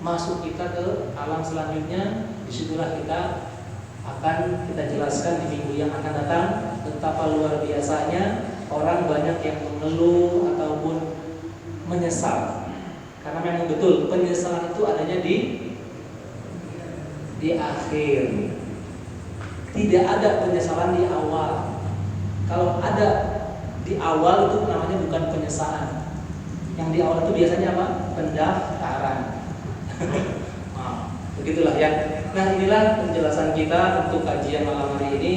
masuk kita ke alam selanjutnya. Disitulah kita akan kita jelaskan di minggu yang akan datang betapa luar biasanya orang banyak yang mengeluh ataupun menyesal, karena memang betul penyesalan itu adanya di akhir. Tidak ada penyesalan di awal. Kalau ada di awal itu namanya bukan penyesalan. Yang di awal itu biasanya apa? Pendaftaran. Begitulah ya. Nah inilah penjelasan kita untuk kajian malam hari ini.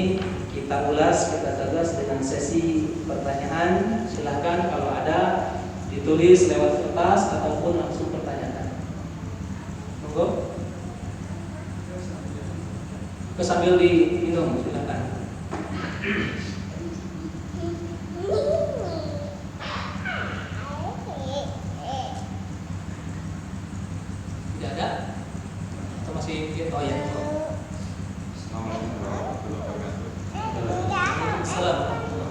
Kita ulas, kita gagas dengan sesi pertanyaan. Silahkan kalau ada ditulis lewat kertas ataupun langsung pertanyakan. Monggo. Sambil diminum, silahkan. Tidak ada? Atau masih? Oh ya. Assalamualaikum warahmatullahi wabarakatuh. Assalamualaikum.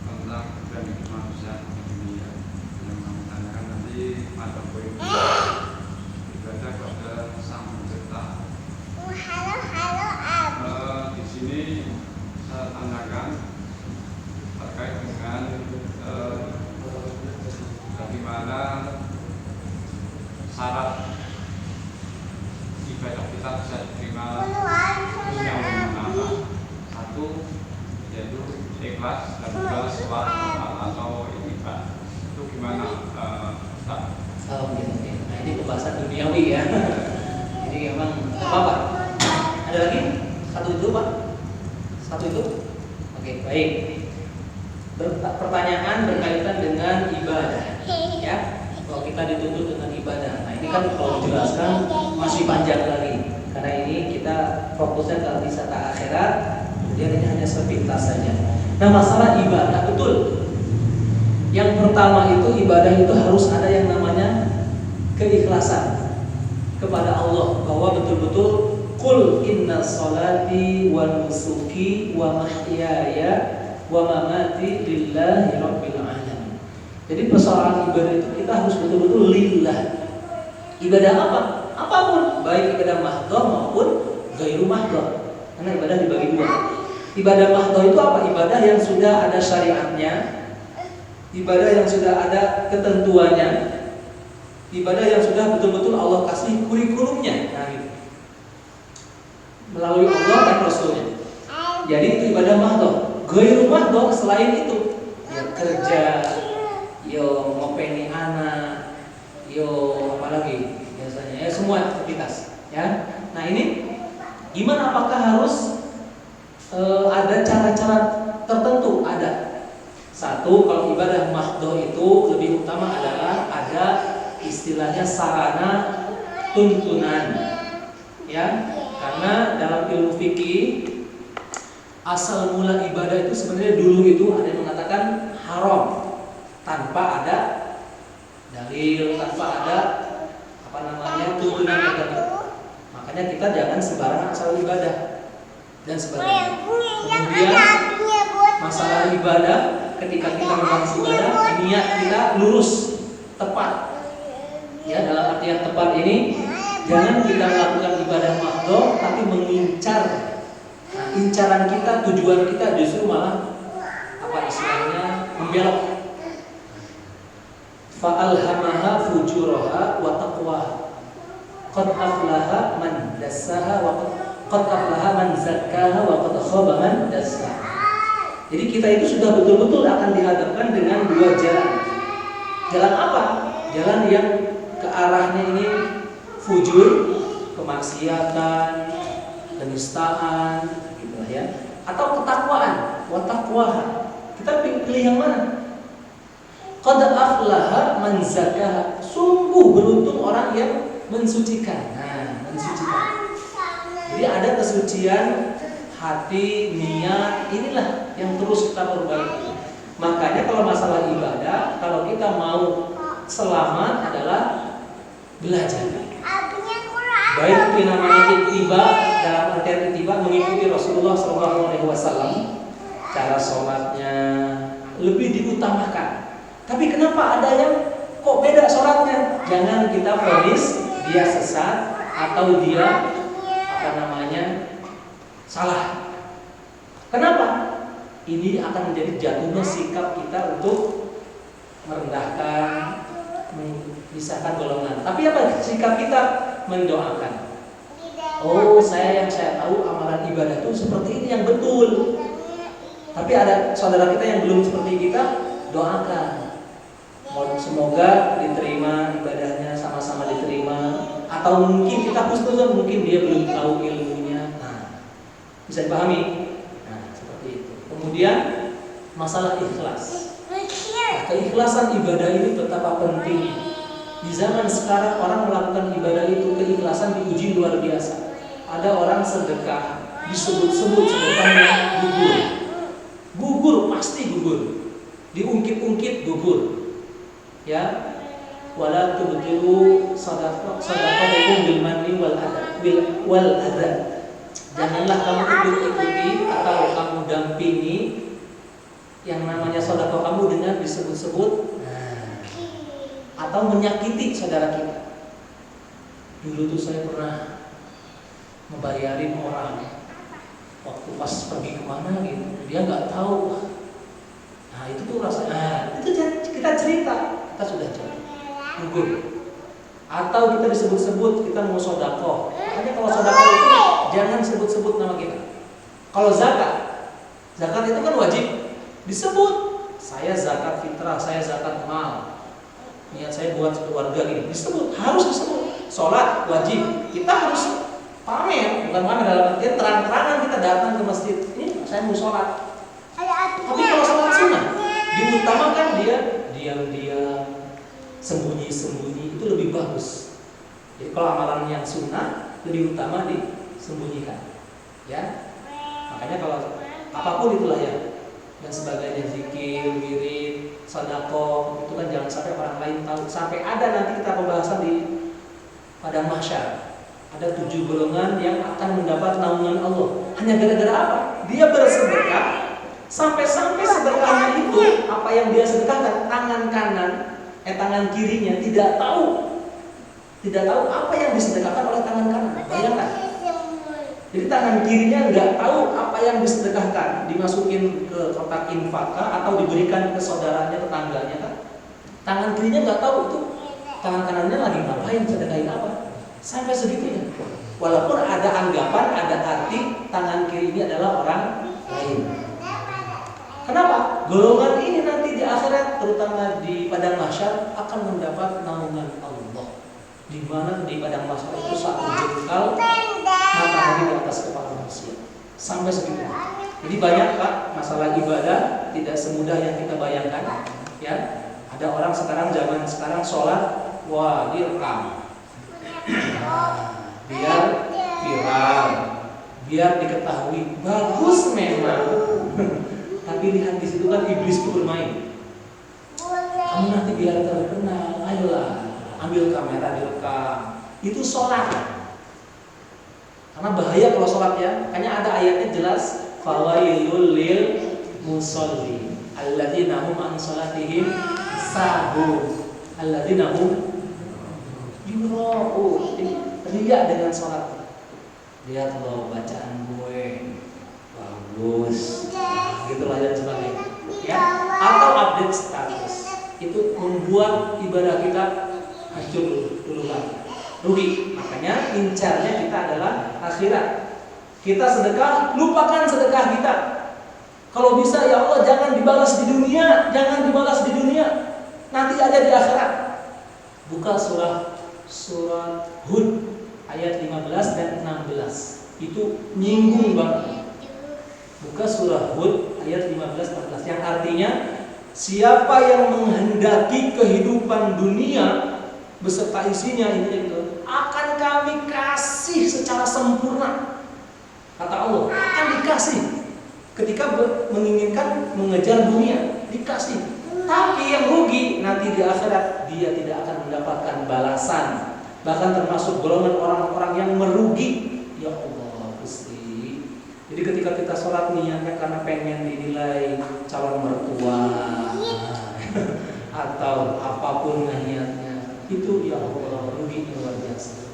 Tentang keberadaan kemanusiaan di dunia yang kami tanyakan nanti pada poin ibadah pada Sang Pencipta. Di sini saya tanyakan terkait dengan bagaimana syarat ibadah kita bisa diterima yang pertama, satu yaitu ikhlas dan dua sholat atau ibadah. Itu gimana Ustaz? Oh gitu. Nah ini pembahasan duniawi ya. Jadi memang apa? Ada lagi? Satu itu Pak? Satu itu? Oke baik. Pertanyaan berkaitan dengan ibadah, ya. Kalau kita dituntut dengan ibadah, nah ini kan kalau dijelaskan masih panjang lagi. Karena ini kita fokusnya ke wisata akhirat, kemudian ini hanya sepintas saja. Nah masalah ibadah betul. Yang pertama itu ibadah itu harus ada yang namanya keikhlasan kepada Allah, bahwa betul-betul qul inna sholati wa nusuki wa mahyaya wa mamati lillahi rabbil alamin. Jadi persoalan ibadah itu kita harus betul-betul lillah. Ibadah apa? Apapun, baik ibadah mahdhah maupun ghairu mahdhah. Karena ibadah dibagi dua. Ibadah mahdhah itu apa? Ibadah yang sudah ada syariatnya, ibadah yang sudah ada ketentuannya, ibadah yang sudah betul-betul Allah kasih kurikulumnya, nah, gitu. Melalui Allah dan Rasulnya. Jadi itu ibadah mahdhah. Ghairu mahdhah selain itu, ya kerja, yo ngopeni anak, yo apalagi biasanya, ya semua aktivitas, ya. Nah ini gimana? Apakah harus ada cara-cara tertentu. Ada satu, kalau ibadah mahdhah itu lebih utama adalah ada istilahnya sarana tuntunan, ya. Karena dalam ilmu fikih asal mula ibadah itu sebenarnya dulu itu ada yang mengatakan haram tanpa ada dalil, tanpa ada tuntunan tertentu. Makanya kita jangan sembarangan asal ibadah dan sebagainya. Kemudian masalah ibadah, ketika kita membahas ibadah, niat kita lurus, tepat. Ya, dalam artian tepat ini, jangan kita melakukan ibadah mahdhah tapi mengincar. Nah, incaran kita, tujuan kita justru malah istilahnya membelok. Fa'alhamaha fujuraha wa taqwaha. Qad aflaha man dassaha wa qad aflaha man zakkaha wa qad khaba man dassaha. Jadi kita itu sudah betul-betul akan dihadapkan dengan dua jalan. Jalan apa? Jalan yang ke arahnya ini fujur, kemaksiatan, penistaan, gitu ya. Atau ketakwaan, wa taqwaha. Kita pilih yang mana? Qad aflaha man zakkaha. Sungguh beruntung orang yang mensucikan. Nah, mensucikan. Jadi ada kesucian hati, niat, inilah yang terus kita perbaiki. Makanya kalau masalah ibadah, kalau kita mau selamat adalah belajar. Baik itu namanya ittiba, dalam artian ittiba mengikuti Rasulullah SAW. Cara sholatnya lebih diutamakan. Tapi kenapa ada yang kok beda sholatnya? Jangan kita vonis dia sesat atau dia salah. Kenapa? Ini akan menjadi jatuhnya sikap kita untuk merendahkan, memisahkan golongan. Tapi apa sikap kita? Mendoakan. Oh, yang saya tahu amalan ibadah itu seperti ini yang betul. Tapi ada saudara kita yang belum seperti kita, doakan. Semoga diterima ibadahnya, sama-sama diterima. Atau mungkin kita husnuzon, mungkin dia belum tahu ilmunya. Nah, bisa dipahami. Nah, seperti itu. Kemudian masalah ikhlas. Nah, keikhlasan ibadah ini betapa pentingnya. Di zaman sekarang orang melakukan ibadah itu keikhlasan diuji luar biasa. Ada orang sedekah, disebut-sebut sedekahnya gugur. Gugur, pasti gugur. Diungkit-ungkit gugur. Ya, wala tubtilu sadaqatakum bil manni wal adha. Janganlah kamu ikuti atau kamu dampingi yang namanya sedekah kamu dengan disebut-sebut atau menyakiti saudara kita. Dulu tuh saya pernah membayarin orang waktu pas pergi kemana gitu, dia nggak tahu. Nah itu tuh rasanya, itu kita cerita, kita sudah cerita, gugur. Atau kita disebut-sebut kita mau sedekah. Makanya kalau sedekah itu jangan sebut-sebut nama kita. Kalau zakat itu kan wajib disebut. Saya zakat fitrah, saya zakat mal. Niat saya buat keluarga gini, disebut, harus disebut. Sholat wajib, kita harus pamer, bukan pamer dalam artian terang-terangan kita datang ke masjid. Ini saya mau sholat. Tapi kalau sholat sunnah, diutamakan dia diam-diam, sembunyi-sembunyi, itu lebih bagus. Jadi kalau amalan yang sunnah lebih utama disembunyikan. Ya, makanya kalau apapun itulah ya, dan sebagainya, zikir, wirid, sedekah, itu kan jangan sampai orang lain tahu. Sampai ada nanti kita pembahasan di padang mahsyar. Ada 7 golongan yang akan mendapat naungan Allah. Hanya gara-gara apa? Dia bersedekah, sampai-sampai sedekahnya itu, apa yang dia sedekahkan, tangan kirinya tidak tahu apa yang disedekahkan oleh tangan kanan. Bayangkan. Jadi tangan kirinya nggak tahu apa yang disedekahkan, dimasukin ke kotak infakah atau diberikan ke saudaranya, tetangganya kan? Tangan kirinya nggak tahu itu tangan kanannya lagi ngapain, sedekahin apa. Sampai segitunya. Walaupun ada anggapan, ada arti tangan kiri ini adalah orang lain. Kenapa? Golongan ini nanti di akhirat, terutama di padang mahsyar, akan mendapat naungan Allah. Di mana di padang mahsyar itu satu jengkal matahari di atas kepala manusia. sampai segitu. Jadi banyak Pak, masalah ibadah tidak semudah yang kita bayangkan. Ya, ada orang sekarang zaman sekarang sholat, wah direkam, biar viral, biar diketahui, bagus memang. Tapi lihat di situ kan iblis itu bermain. Kamu nanti biar terkenal, ayolah ambil kamera direkam. Itu sholat. Karena bahaya kalau sholat ya. Makanya ada ayatnya jelas, fawailul lil musolli alladzina hum an sholatihim sahun alladzina hum yura'un. Riya dengan sholat. Lihat loh bacaan gue bagus. Nah, gitulah dan sebagainya. Ya, atau update status. Itu membuat ibadah kita hancur dulu kan. Rugi. Makanya incarnya kita adalah akhirat. Kita sedekah, lupakan sedekah kita. Kalau bisa ya Allah jangan dibalas di dunia, jangan dibalas di dunia. Nanti ada di akhirat. Buka surah Hud ayat 15 dan 16. Itu nyinggung banget. Buka surah Hud ayat 15-14 yang artinya siapa yang menghendaki kehidupan dunia beserta isinya itu akan kami kasih secara sempurna. Kata Allah, akan dikasih. Ketika menginginkan mengejar dunia, dikasih. Tapi yang rugi nanti di akhirat dia tidak akan mendapatkan balasan. Bahkan termasuk golongan orang-orang yang merugi. Ya Allah, Gusti. Jadi ketika kita sholat niatnya karena pengen dinilai calon mertua atau apapun niatnya, itu ya Allah rugi luar biasa.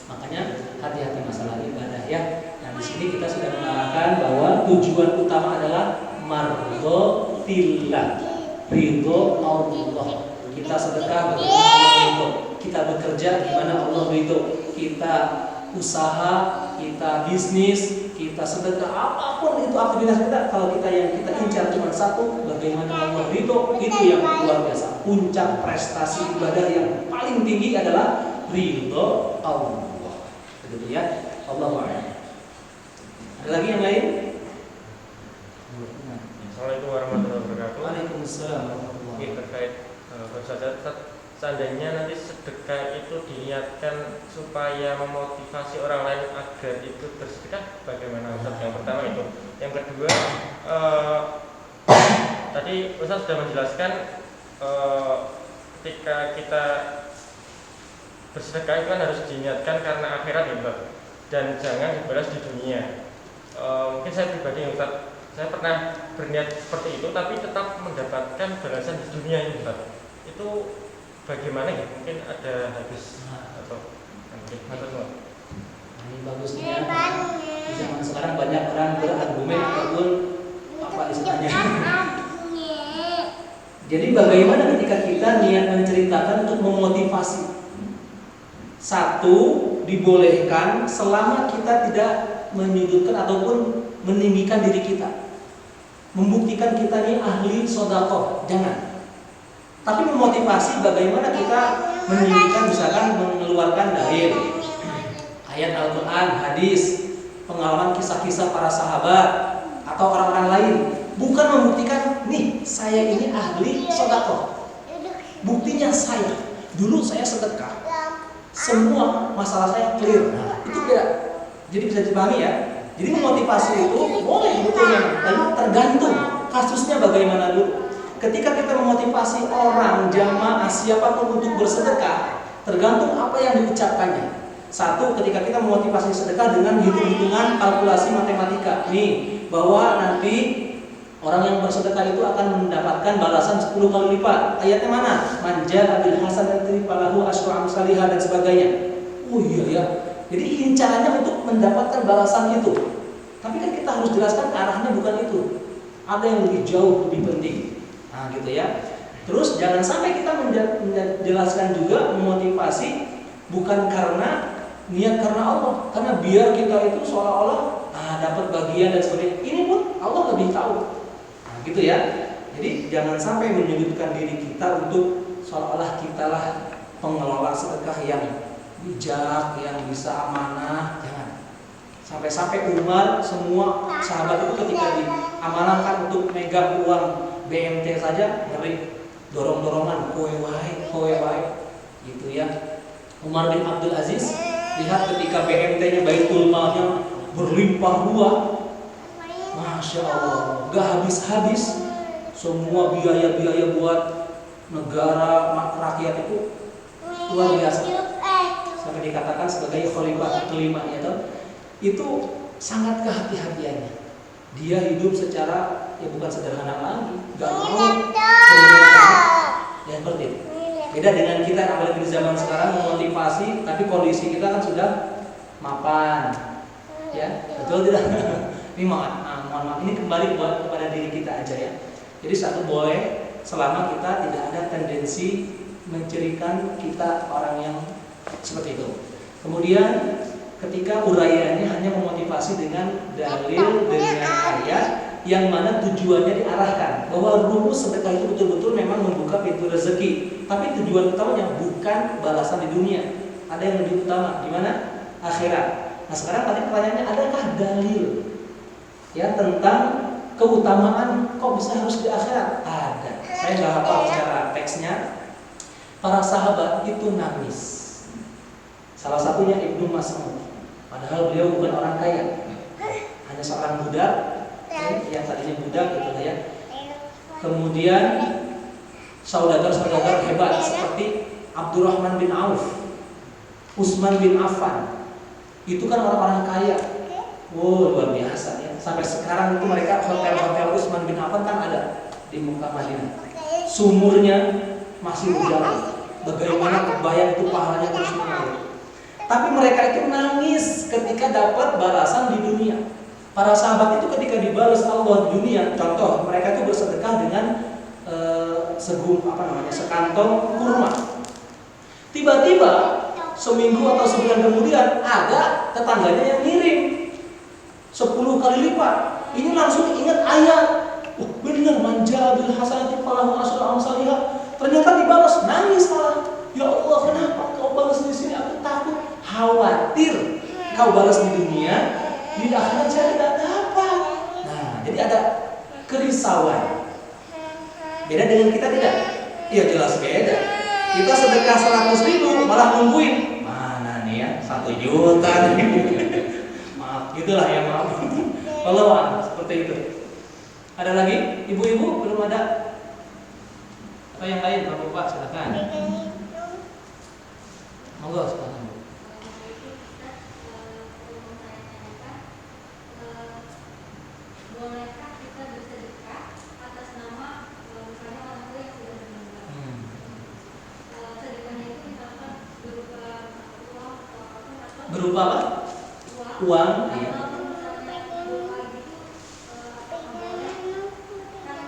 Makanya hati-hati masalah ibadah ya. Nah di sini kita sudah mengarahkan bahwa tujuan utama adalah mardhatillah, ridho Allah. Kita sedekah bagaimana Allah ridho, kita bekerja gimana Allah ridho, kita usaha, kita bisnis, kita sedekah, apapun itu aktivitas kita, kalau kita yang kita incar cuma satu, bagaimana Allah ridho, itu yang luar biasa. Puncak prestasi ibadah yang paling tinggi adalah ridho Allah. Begitu ya, Allahu a'lam. Ada lagi yang lain? Assalamualaikum warahmatullahi wabarakatuh. Waalaikumsalam warahmatullahi wabarakatuh. Terkait seandainya nanti sedekah itu diniatkan supaya memotivasi orang lain agar ikut bersedekah, bagaimana Ustaz? Yang pertama itu. Yang kedua, tadi Ustaz sudah menjelaskan ketika kita bersedekah itu kan harus diniatkan karena akhirat ya Ustaz, dan jangan dibalas di dunia. Mungkin saya pribadi Ustaz, saya pernah berniat seperti itu tapi tetap mendapatkan balasan di dunia ini Ustaz. Itu bagaimana ya? Mungkin ada habis atau mungkin ini bagusnya di zaman sekarang banyak orang berargumen ataupun apa istilahnya. Jadi bagaimana ketika kita niat menceritakan untuk memotivasi? Satu, dibolehkan selama kita tidak menyudutkan ataupun meninggikan diri kita, membuktikan kita ini ahli sedekah, jangan. Tapi memotivasi bagaimana kita meninggikan, misalkan mengeluarkan dalil, ayat Al-Quran, hadis, pengalaman kisah-kisah para sahabat atau orang-orang lain. Bukan membuktikan, nih saya ini ahli sedekah. Buktinya saya, dulu saya sedekah, semua masalah saya clear. Nah, itu beda. Jadi bisa dipahami ya. Jadi memotivasi itu boleh betulnya, tapi tergantung kasusnya bagaimana dulu. Ketika kita memotivasi orang, jamaah, siapapun untuk bersedekah, tergantung apa yang diucapkannya. Satu, ketika kita memotivasi sedekah dengan hitung-hitungan kalkulasi matematika. Nih, bahwa nanti orang yang bersedekah itu akan mendapatkan balasan 10 kali lipat. Ayatnya mana? Man jaa bil hasanati falahu asyru amsalihha dan sebagainya. Oh iya ya. Jadi incarannya untuk mendapatkan balasan itu. Tapi kan kita harus jelaskan arahnya bukan itu. Ada yang lebih jauh, lebih penting. Nah gitu ya. Terus jangan sampai kita menjelaskan juga memotivasi bukan karena niat karena Allah. Karena biar kita itu seolah-olah dapat bagian dan sebagainya. Ini pun Allah lebih tahu. Nah gitu ya. Jadi jangan sampai menyudutkan diri kita untuk seolah-olah kitalah pengelola sedekah yang bijak, yang bisa amanah, jangan. Sampai-sampai Umar, semua sahabat itu ketika diamanahkan untuk megang uang BMT saja, ngeri, dorong-dorongan, kowe wae, gitu ya. Umar bin Abdul Aziz lihat ketika BMT-nya Baitul Malnya berlimpah ruah, Masya Allah, gak habis-habis. Semua biaya-biaya buat negara, rakyat itu luar biasa. Sampai dikatakan sebagai khalifah kelima ya, itu sangat kehati-hatiannya. Dia hidup secara ya bukan sederhana lagi, gak mau ya seperti itu. Beda dengan kita apalagi di zaman sekarang memotivasi, tapi kondisi kita kan sudah mapan, ya betul tidak? Ini mohon maaf, ini kembali buat kepada diri kita aja ya. Jadi satu boleh selama kita tidak ada tendensi mencirikan kita orang yang seperti itu. Kemudian ketika uraiannya hanya memotivasi dengan dalil, dengan ayat yang mana tujuannya diarahkan bahwa rumus sedekah itu betul-betul memang membuka pintu rezeki, tapi tujuan utamanya bukan balasan di dunia. Ada yang lebih utama, di mana? Akhirat. Nah sekarang tadi pertanyaannya, adakah dalil ya tentang keutamaan kok bisa harus di akhirat? Ada. Saya nggak hafal secara teksnya. Para sahabat itu nangis. Salah satunya Ibnu Mas'ud. Padahal beliau bukan orang kaya, hanya seorang budak, yang tadinya budak gitu ya. Kemudian saudagar-saudagar hebat seperti Abdurrahman bin Auf, Utsman bin Affan, itu kan orang-orang kaya. Wow, luar biasa ya. Sampai sekarang itu mereka hotel-hotel Utsman bin Affan kan ada di Mekah Madinah. Sumurnya masih berjalan. Bagaimana kebayang itu pahalanya terus mengalir. Tapi mereka itu nangis ketika dapat balasan di dunia. Para sahabat itu ketika dibalas Allah di dunia, contoh mereka itu bersedekah dengan sekantong kurma. Tiba-tiba seminggu atau sebulan kemudian ada tetangganya yang ngirim 10 kali lipat. Ini langsung ingat ayat. Oh benar, manja bil hasanati falahu asyru amsalihah. Ternyata dibalas, nangis malah. Ya Allah, kenapa kau balas di sini? Aku takut, khawatir kau balas di dunia, di akhirat saya tidak dapat. Nah, jadi ada kerisauan. Beda dengan kita tidak? Iya jelas beda. Kita sedekah 100.000 malah nungguin mana nih ya 1 juta nih. Maaf, gitulah ya maaf. Kalau seperti itu. Ada lagi? Ibu-ibu belum ada? Atau yang lain? Bapak-bapak silakan. Monggo silakan. Bolehkah kita bersedekah atas nama misalnya orang tua yang sudah meninggal? Sedekahnya itu misalkan berupa uang atau apapun atau Berupa apa? Uang, iya. ataupun misalnya berupa gitu apakah boleh? Kan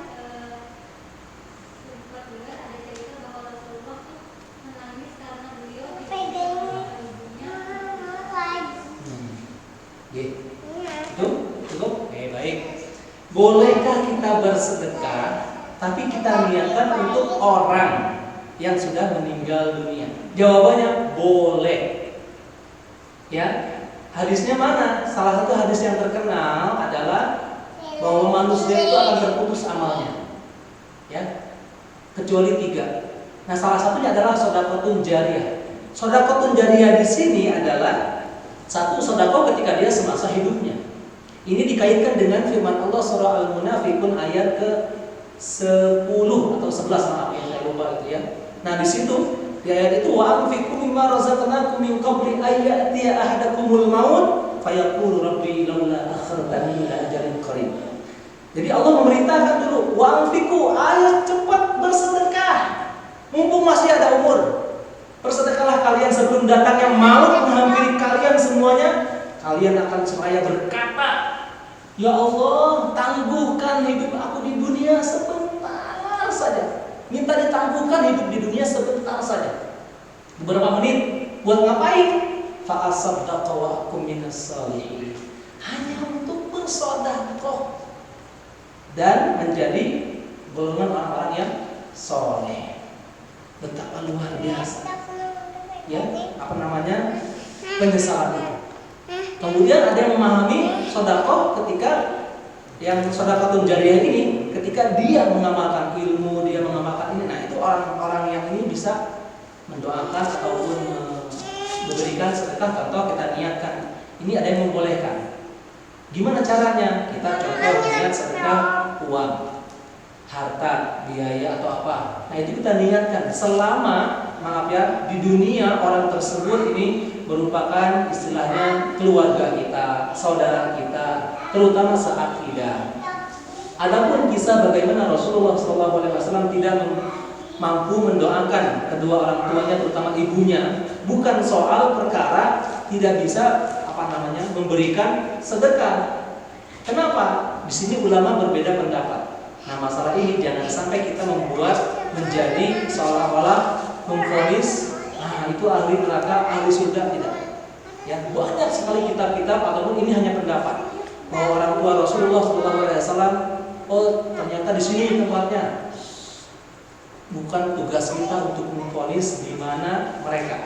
sempat dengar ada cerita bahwa Rasulullah tuh menangis karena beliau ditinggalkan ibunya. Itu cukup? Baik. Bolehkah kita bersedekah tapi kita niatkan untuk orang yang sudah meninggal dunia? Jawabannya boleh. Ya. Hadisnya mana? Salah satu hadis yang terkenal adalah bahwa manusia itu akan terputus amalnya. Ya. Kecuali 3. Nah, salah satunya adalah sedekahun jariyah. Sedekahun jariyah di sini adalah satu sedekah ketika dia semasa hidupnya. Ini dikaitkan dengan firman Allah surah Al-Munafiqun ayat ke-10 atau 11 maaf ya saya lupa itu ya. Nah, di situ di ayat itu wa anfiqu mimma razaqnakum min qabli ay ya'tiya ahadakumul maut fayaqulu rabbi laula akhartani ila ajalin qarib. Jadi Allah memerintahkan dulu wa anfiqu, ayo cepat bersedekah. Mumpung masih ada umur. Bersedekahlah kalian sebelum datangnya maut menghampiri kalian semuanya. Kalian akan seraya berkata, ya Allah, tangguhkan hidup aku di dunia sebentar saja. Minta ditangguhkan hidup di dunia sebentar saja. Beberapa menit, buat ngapain? Fa asaddaqa wa akum minas shalihin. Hanya untuk bersedekah dan menjadi golongan orang-orang yang soleh. Betapa luar biasa. Ya, apa namanya? Penyesalan itu. Kemudian ada yang memahami sedekah ketika yang sedekahun jariyah ini ketika dia mengamalkan ilmu, dia mengamalkan ini. Nah, itu orang-orang yang ini bisa mendoakan ataupun memberikan sedekah. Contoh kita niatkan, ini ada yang membolehkan. Gimana caranya? Kita contoh niat sedekah uang, harta, biaya atau apa. Nah, itu kita niatkan selama, maaf ya, di dunia orang tersebut ini merupakan istilahnya keluarga kita, saudara kita, terutama seakidah. Adapun kisah bagaimana Rasulullah SAW tidak mampu mendoakan kedua orang tuanya, terutama ibunya, bukan soal perkara tidak bisa memberikan sedekah. Kenapa? Di sini ulama berbeda pendapat. Nah, masalah ini jangan sampai kita membuat menjadi seolah-olah memvonis itu ahli neraka, ahli surga, tidak. Ya, banyak sekali kitab-kitab ataupun ini hanya pendapat bahwa orang tua Rasulullah SAW, oh ternyata di sini tempatnya. Bukan tugas kita untuk memvonis di mana mereka.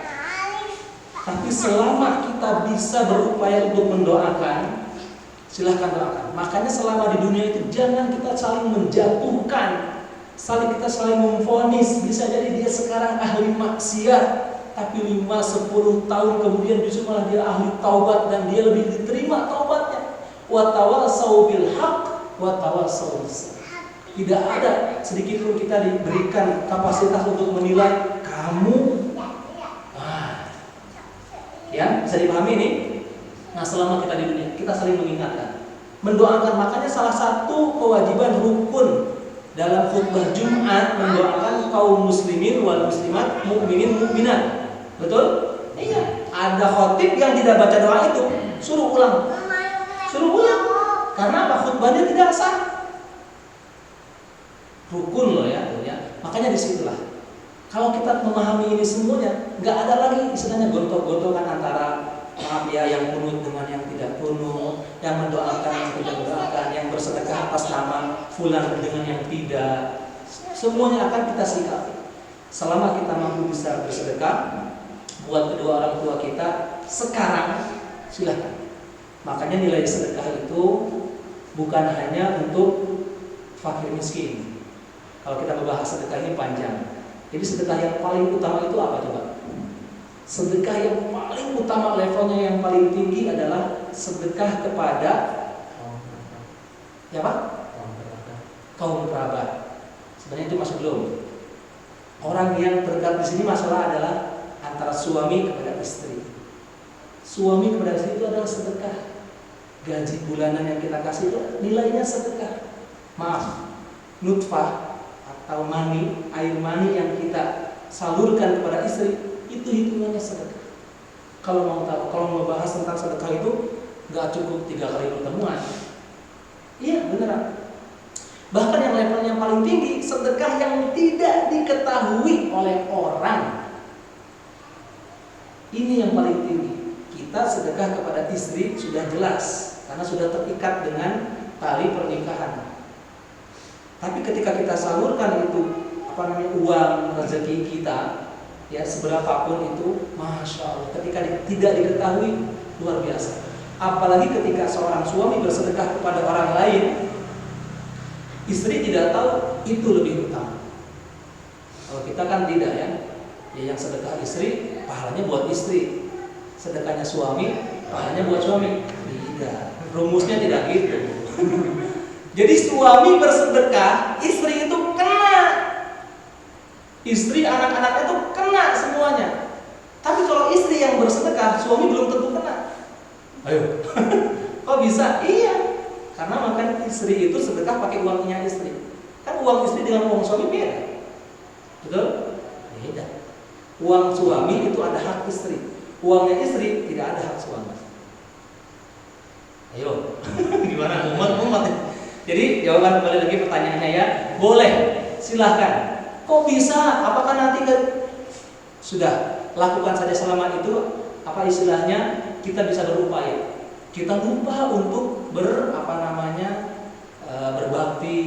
Tapi selama kita bisa berupaya untuk mendoakan, silahkan doakan. Makanya selama di dunia itu jangan kita saling menjatuhkan, kita saling memvonis. Bisa jadi dia sekarang ahli maksiat, tapi 5-10 tahun kemudian justru malah dia ahli taubat dan dia lebih diterima taubatnya. Wa tawasau bil haqq wa tawasau bis. Tidak ada sedikit pun kita diberikan kapasitas untuk menilai kamu. Ya, bisa dipahami ini. Nah, selama kita di dunia, kita saling mengingatkan, mendoakan. Makanya salah satu kewajiban rukun dalam khutbah Jumat mendoakan kaum muslimin wal muslimat, mukminin mukminat. Betul? Iya. Ada khotib yang tidak baca doa itu, suruh ulang. Karena apa? Khutbahnya tidak sah. Rukun loh ya. Makanya disitulah. Kalau kita memahami ini semuanya, nggak ada lagi istilahnya gontok-gontokan antara yang kunut dengan yang tidak kunut, yang mendoakan yang tidak mendoakan, yang bersedekah atas nama fulan dengan yang tidak. Semuanya akan kita sikapi. Selama kita mampu bisa bersedekah buat kedua orang tua kita sekarang, silahkan. Makanya nilai sedekah itu bukan hanya untuk fakir miskin. Kalau kita membahas sedekah ini panjang. Jadi sedekah yang paling utama itu apa coba? Sedekah yang paling utama levelnya yang paling tinggi adalah sedekah kepada ya Pak? Kaum kerabat. Sebenarnya itu masih belum. Orang yang terdekat di sini masalah adalah antara suami kepada istri. Suami kepada istri itu adalah sedekah. Gaji bulanan yang kita kasih itu nilainya sedekah. Maaf, nutfah atau mani, air mani yang kita salurkan kepada istri itu hitungannya sedekah. Kalau mau bahas tentang sedekah itu nggak cukup 3 kali pertemuan. Iya beneran. Bahkan yang levelnya paling tinggi sedekah yang tidak diketahui oleh orang. Ini yang paling tinggi. Kita sedekah kepada istri sudah jelas karena sudah terikat dengan tali pernikahan. Tapi ketika kita salurkan itu uang rezeki kita, ya seberapapun itu, masya Allah, ketika tidak diketahui luar biasa. Apalagi ketika seorang suami bersedekah kepada orang lain, istri tidak tahu, itu lebih utama. Kalau kita kan tidak ya yang sedekah istri pahalanya buat istri, sedekahnya suami pahalanya buat suami. Tidak, rumusnya tidak gitu. Jadi suami bersedekah, istri itu kena. Istri, anak-anaknya itu kena semuanya. Tapi kalau istri yang bersedekah, suami belum tentu kena. Ayo. Kok bisa? Iya. Karena makan istri itu sedekah pakai uangnya istri. Kan uang istri dengan uang suami beda. Betul? Beda. Uang suami itu ada hak istri. Uangnya istri tidak ada hak suami. Ayo. Gimana? Mumet. Jadi jawaban kembali lagi pertanyaannya ya, boleh, silahkan. Kok bisa? Apakah nanti sudah lakukan saja selama itu? Apa istilahnya? Kita bisa berupaya. Kita lupa untuk berbakti.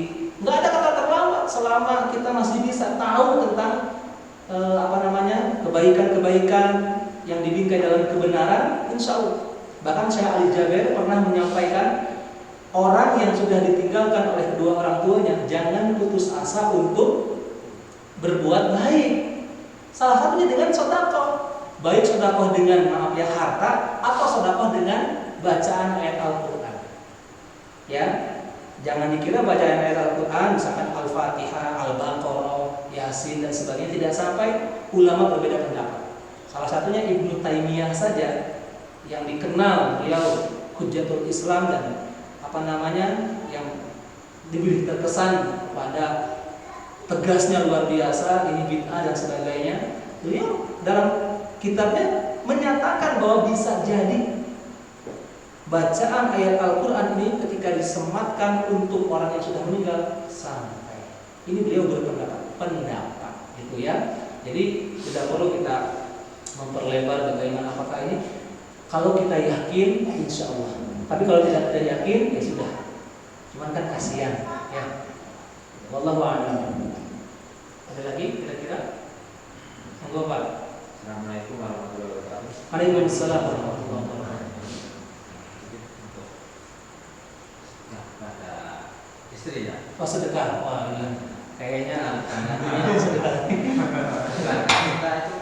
Nggak ada kata terlambat selama kita masih bisa tahu tentang kebaikan-kebaikan yang dibingkai dalam kebenaran. Insya Allah Bahkan Syekh Ali Jaber pernah menyampaikan orang yang sudah ditinggalkan oleh kedua orang tuanya jangan putus asa untuk berbuat baik. Salah satunya dengan sedekah. Baik sedekah dengan maaf ya harta atau sedekah dengan bacaan ayat Al-Qur'an. Ya. Jangan dikira bacaan ayat Al-Qur'an misalkan Al-Fatihah, Al-Baqarah, Yasin dan sebagainya tidak sampai ulama berbeda pendapat. Salah satunya Ibnu Taimiyah saja yang dikenal beliau Hujjatul Islam dan yang diberi terkesan pada tegasnya luar biasa, ini bid'ah dan sebagainya. Beliau dalam kitabnya menyatakan bahwa bisa jadi bacaan ayat Al-Quran ini ketika disematkan untuk orang yang sudah meninggal sampai. Ini beliau pendapat gitu ya. Jadi tidak perlu kita memperlebar bagaimana apakah ini. Kalau kita yakin, insya Allah. Tapi kalau tidak yakin, ya sudah. Cuman kan kasihan, ya. Wallahu a'lam. Ada lagi kira-kira? Monggo Pak. Assalamualaikum warahmatullahi wabarakatuh. Waalaikumsalam warahmatullahi wabarakatuh. Pada istri ya. Oh sedekah. Wah, iya. Kayaknya sedekah. Kita itu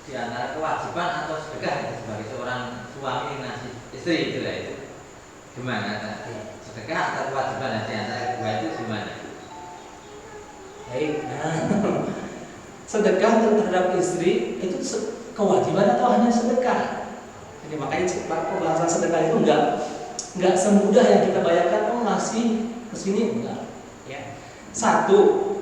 di antara kewajiban atau sedekah ya, sebagai seorang suami ngasih istri itu lah itu. Gimana? Sedekah atau kewajiban di antara kedua itu gimana? Baik. Nah, sedekah terhadap istri itu kewajiban atau hanya sedekah? Jadi makanya pembahasan sedekah itu enggak semudah yang kita bayangkan. Oh ngasih ke sini enggak. Ya. Satu,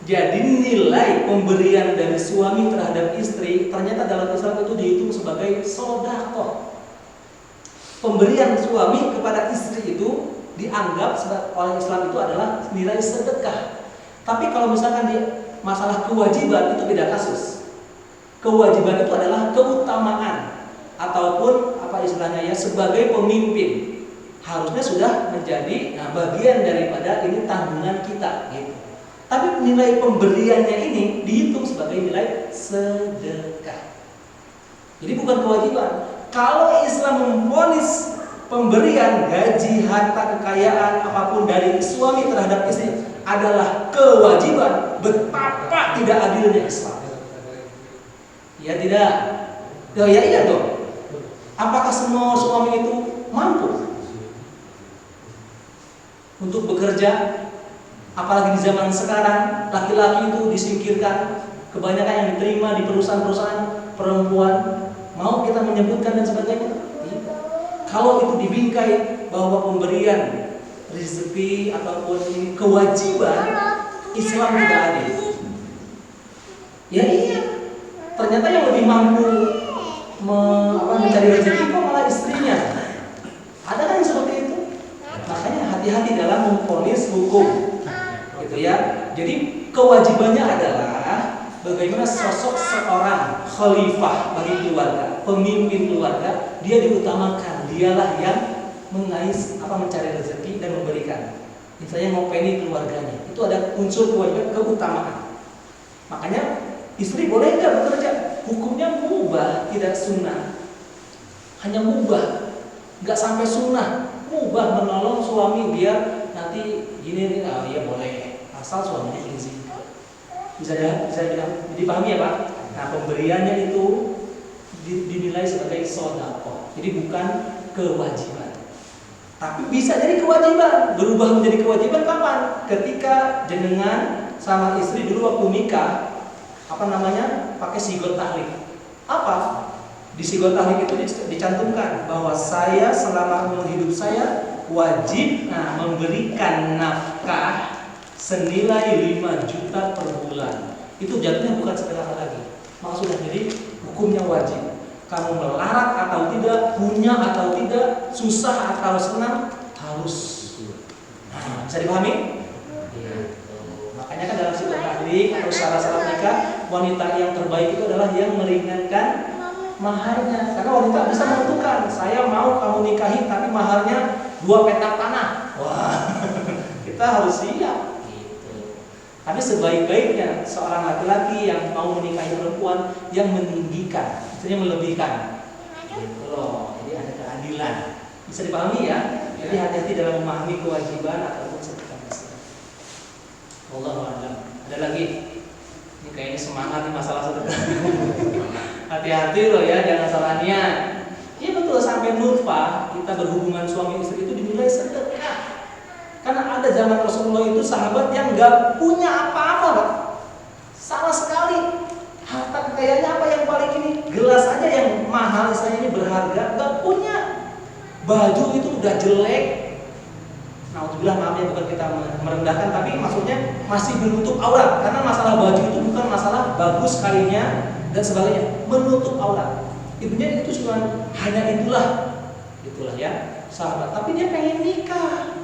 jadi nilai pemberian dari suami terhadap istri ternyata dalam Islam itu dihitung sebagai sedekah. Pemberian suami kepada istri itu dianggap oleh Islam itu adalah nilai sedekah. Tapi kalau misalkan di masalah kewajiban itu beda kasus. Kewajiban itu adalah keutamaan ataupun apa istilahnya ya sebagai pemimpin harusnya sudah menjadi bagian daripada ini tanggungan kita gitu. Tapi nilai pemberiannya ini dihitung sebagai nilai sedekah. Jadi bukan kewajiban. Kalau Islam memvonis pemberian gaji, harta, kekayaan apapun dari suami terhadap istri adalah kewajiban, betapa tidak adilnya Islam. Ya tidak. Ya iya dong. Apakah semua suami itu mampu untuk bekerja? Apalagi di zaman sekarang laki-laki itu disingkirkan, kebanyakan yang diterima di perusahaan-perusahaan perempuan. Mau kita menyebutkan dan sebagainya? Tidak. Kalau itu dibingkai bahwa pemberian rezeki ataupun ini kewajiban, Islam tidak adil. Ya iya. Ternyata yang lebih mampu mencari rezeki kok malah istrinya. Ada kan yang seperti itu? Makanya hati-hati dalam memvonis hukum. Gitu ya. Jadi kewajibannya adalah bagaimana sosok seorang khalifah bagi keluarga, pemimpin keluarga, dia diutamakan, dialah yang mencari rezeki dan memberikan. Misalnya ngopeni keluarganya, itu ada unsur kewajiban keutamaan. Makanya istri boleh nggak bekerja? Hukumnya mubah, tidak sunnah. Hanya mubah, nggak sampai sunnah. Mubah menolong suami biar nanti gini, ya boleh, asal suaminya izin. Bisa dipahami ya Pak? Nah pemberiannya itu dinilai sebagai sedekah. Jadi bukan kewajiban. Tapi bisa jadi kewajiban. Berubah menjadi kewajiban kapan? Ketika jenengan sama istri dulu waktu nikah, pakai sigot tahlik. Apa? Di sigot tahlik itu dicantumkan bahwa saya selama hidup saya wajib memberikan nafkah senilai 5 juta per bulan. Itu jatuhnya bukan sedekah lagi. Maksudnya jadi hukumnya wajib. Kamu melarat atau tidak, punya atau tidak, susah atau senang, harus. Bisa dipahami? Makanya kan dalam sigot tahlik atau syarat-syarat nikah, wanita yang terbaik itu adalah yang meringankan maharnya. Karena wanita bisa menentukan, saya mau kamu nikahi tapi maharnya 2 petak tanah. Wah, kita harus siap. Tapi sebaik-baiknya seorang laki-laki yang mau menikahi perempuan yang meninggikan, maksudnya melebihkan. Gitu loh. Jadi ada keadilan. Bisa dipahami ya? Jadi hati-hati dalam memahami kewajiban ataupun sedekah masalah. Wallahu a'lam. Ada lagi? Ini kayaknya semangat nih masalah sedekah. Hati-hati loh ya, jangan salah niat. Iya betul, sampai nutfah kita berhubungan suami istri itu dinilai sedekah. Karena ada zaman Rasulullah itu sahabat yang nggak punya apa-apa, Pak. Sama sekali. Harta kekayaannya apa yang paling ini? Gelas aja yang mahal, misalnya ini berharga, nggak punya. Baju itu udah jelek. Nauzubillah, maaf ya, bukan kita merendahkan, tapi maksudnya masih menutup aurat. Karena masalah baju itu bukan masalah bagus kainnya dan sebagainya, menutup aurat. Ibunya itu cuma hanya itulah ya sahabat. Tapi dia pengen nikah.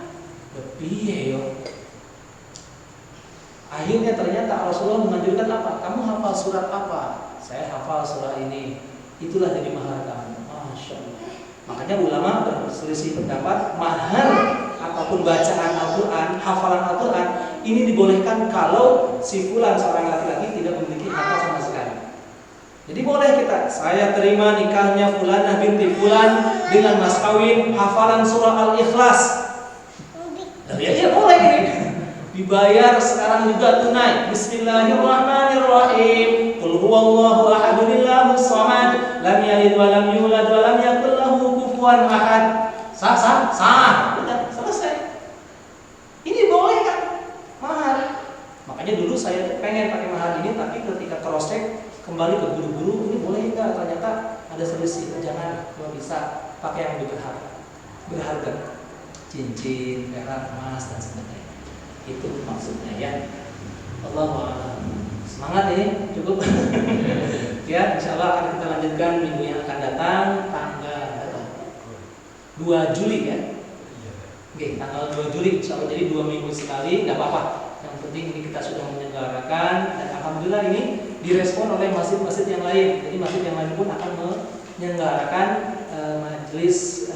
Piye yo. Akhirnya ternyata Rasulullah menganjurkan apa? Kamu hafal surat apa? Saya hafal surah ini. Itulah jadi mahar kamu. Masya Allah. Makanya ulama berselisih pendapat mahar ataupun bacaan Al-Quran, hafalan Al-Quran ini dibolehkan kalau si fulan seorang laki-laki tidak memiliki harta sama sekali. Jadi boleh kita, saya terima nikahnya fulanah binti fulan dengan mas kawin hafalan surah Al-Ikhlas. Ya boleh ini. Dibayar sekarang juga tunai. Bismillahirrahmanirrahim. Qul huwallahu ahad, Allahus samad, lam yalid wa lam yulad wa lam yakul lahu kufuwan ahad. Sah. Udah selesai. Ini boleh kan? Mahar. Makanya dulu saya pengen pakai mahar ini, tapi ketika cross check kembali ke guru-guru, ini boleh enggak? Ternyata ada selisih. Jangan, kalau bisa pakai yang lebih berharga. Cincin, perak, emas dan sebagainya. Itu maksudnya ya. Allahu a'lam. Semangat ini cukup. Ya, insya Allah akan kita lanjutkan minggu yang akan datang tanggal 2 Juli ya. Oke, tanggal 2 Juli insya Allah, jadi 2 minggu sekali, nggak apa-apa. Yang penting ini kita sudah menyelenggarakan dan alhamdulillah ini direspon oleh masjid-masjid yang lain. Jadi masjid yang lain pun akan menyelenggarakan majelis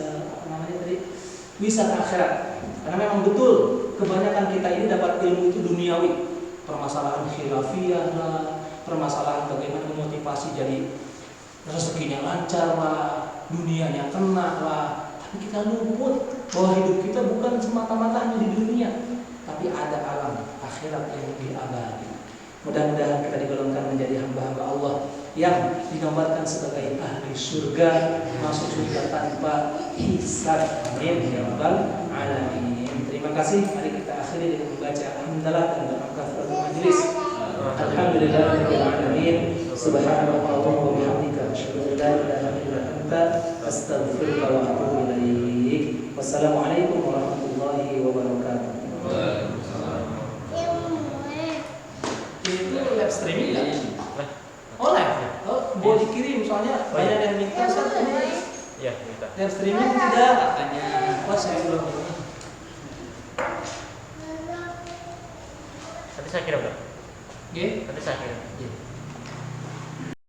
wisata akhirat. Karena memang betul kebanyakan kita ini dapat ilmu itu duniawi, permasalahan khilafiyah lah, permasalahan bagaimana memotivasi jadi rezekinya lancar lah, dunianya kena lah. Tapi kita luput bahwa hidup kita bukan semata-mata hanya di dunia, tapi ada alam akhirat yang lebih abadi. Mudah-mudahan kita digolongkan menjadi hamba-hamba Allah yang digambarkan sebagai ahli surga, masuk surga tanpa hisab. Amin ya rabbal alamin. Terima kasih. Mari kita akhiri dengan membaca alhamdulillah dan doa kafaratul majelis. Alhamdulillahirabbil alamin. Subhanallahumma wa bihamdika asyhadu an la ilaha illa anta astaghfiruka wa atubu ilaik. Wassalamualaikum warahmatullahi wabarakatuh. Itu live streaming ya? Oh live? Oh boleh dikirim soalnya banyak yang minta saat ini. Iya, minta. Live streaming tidak katanya. Oh saya belum. Nanti saya kirim, Pak. Oke. Nanti saya kirim. Iya.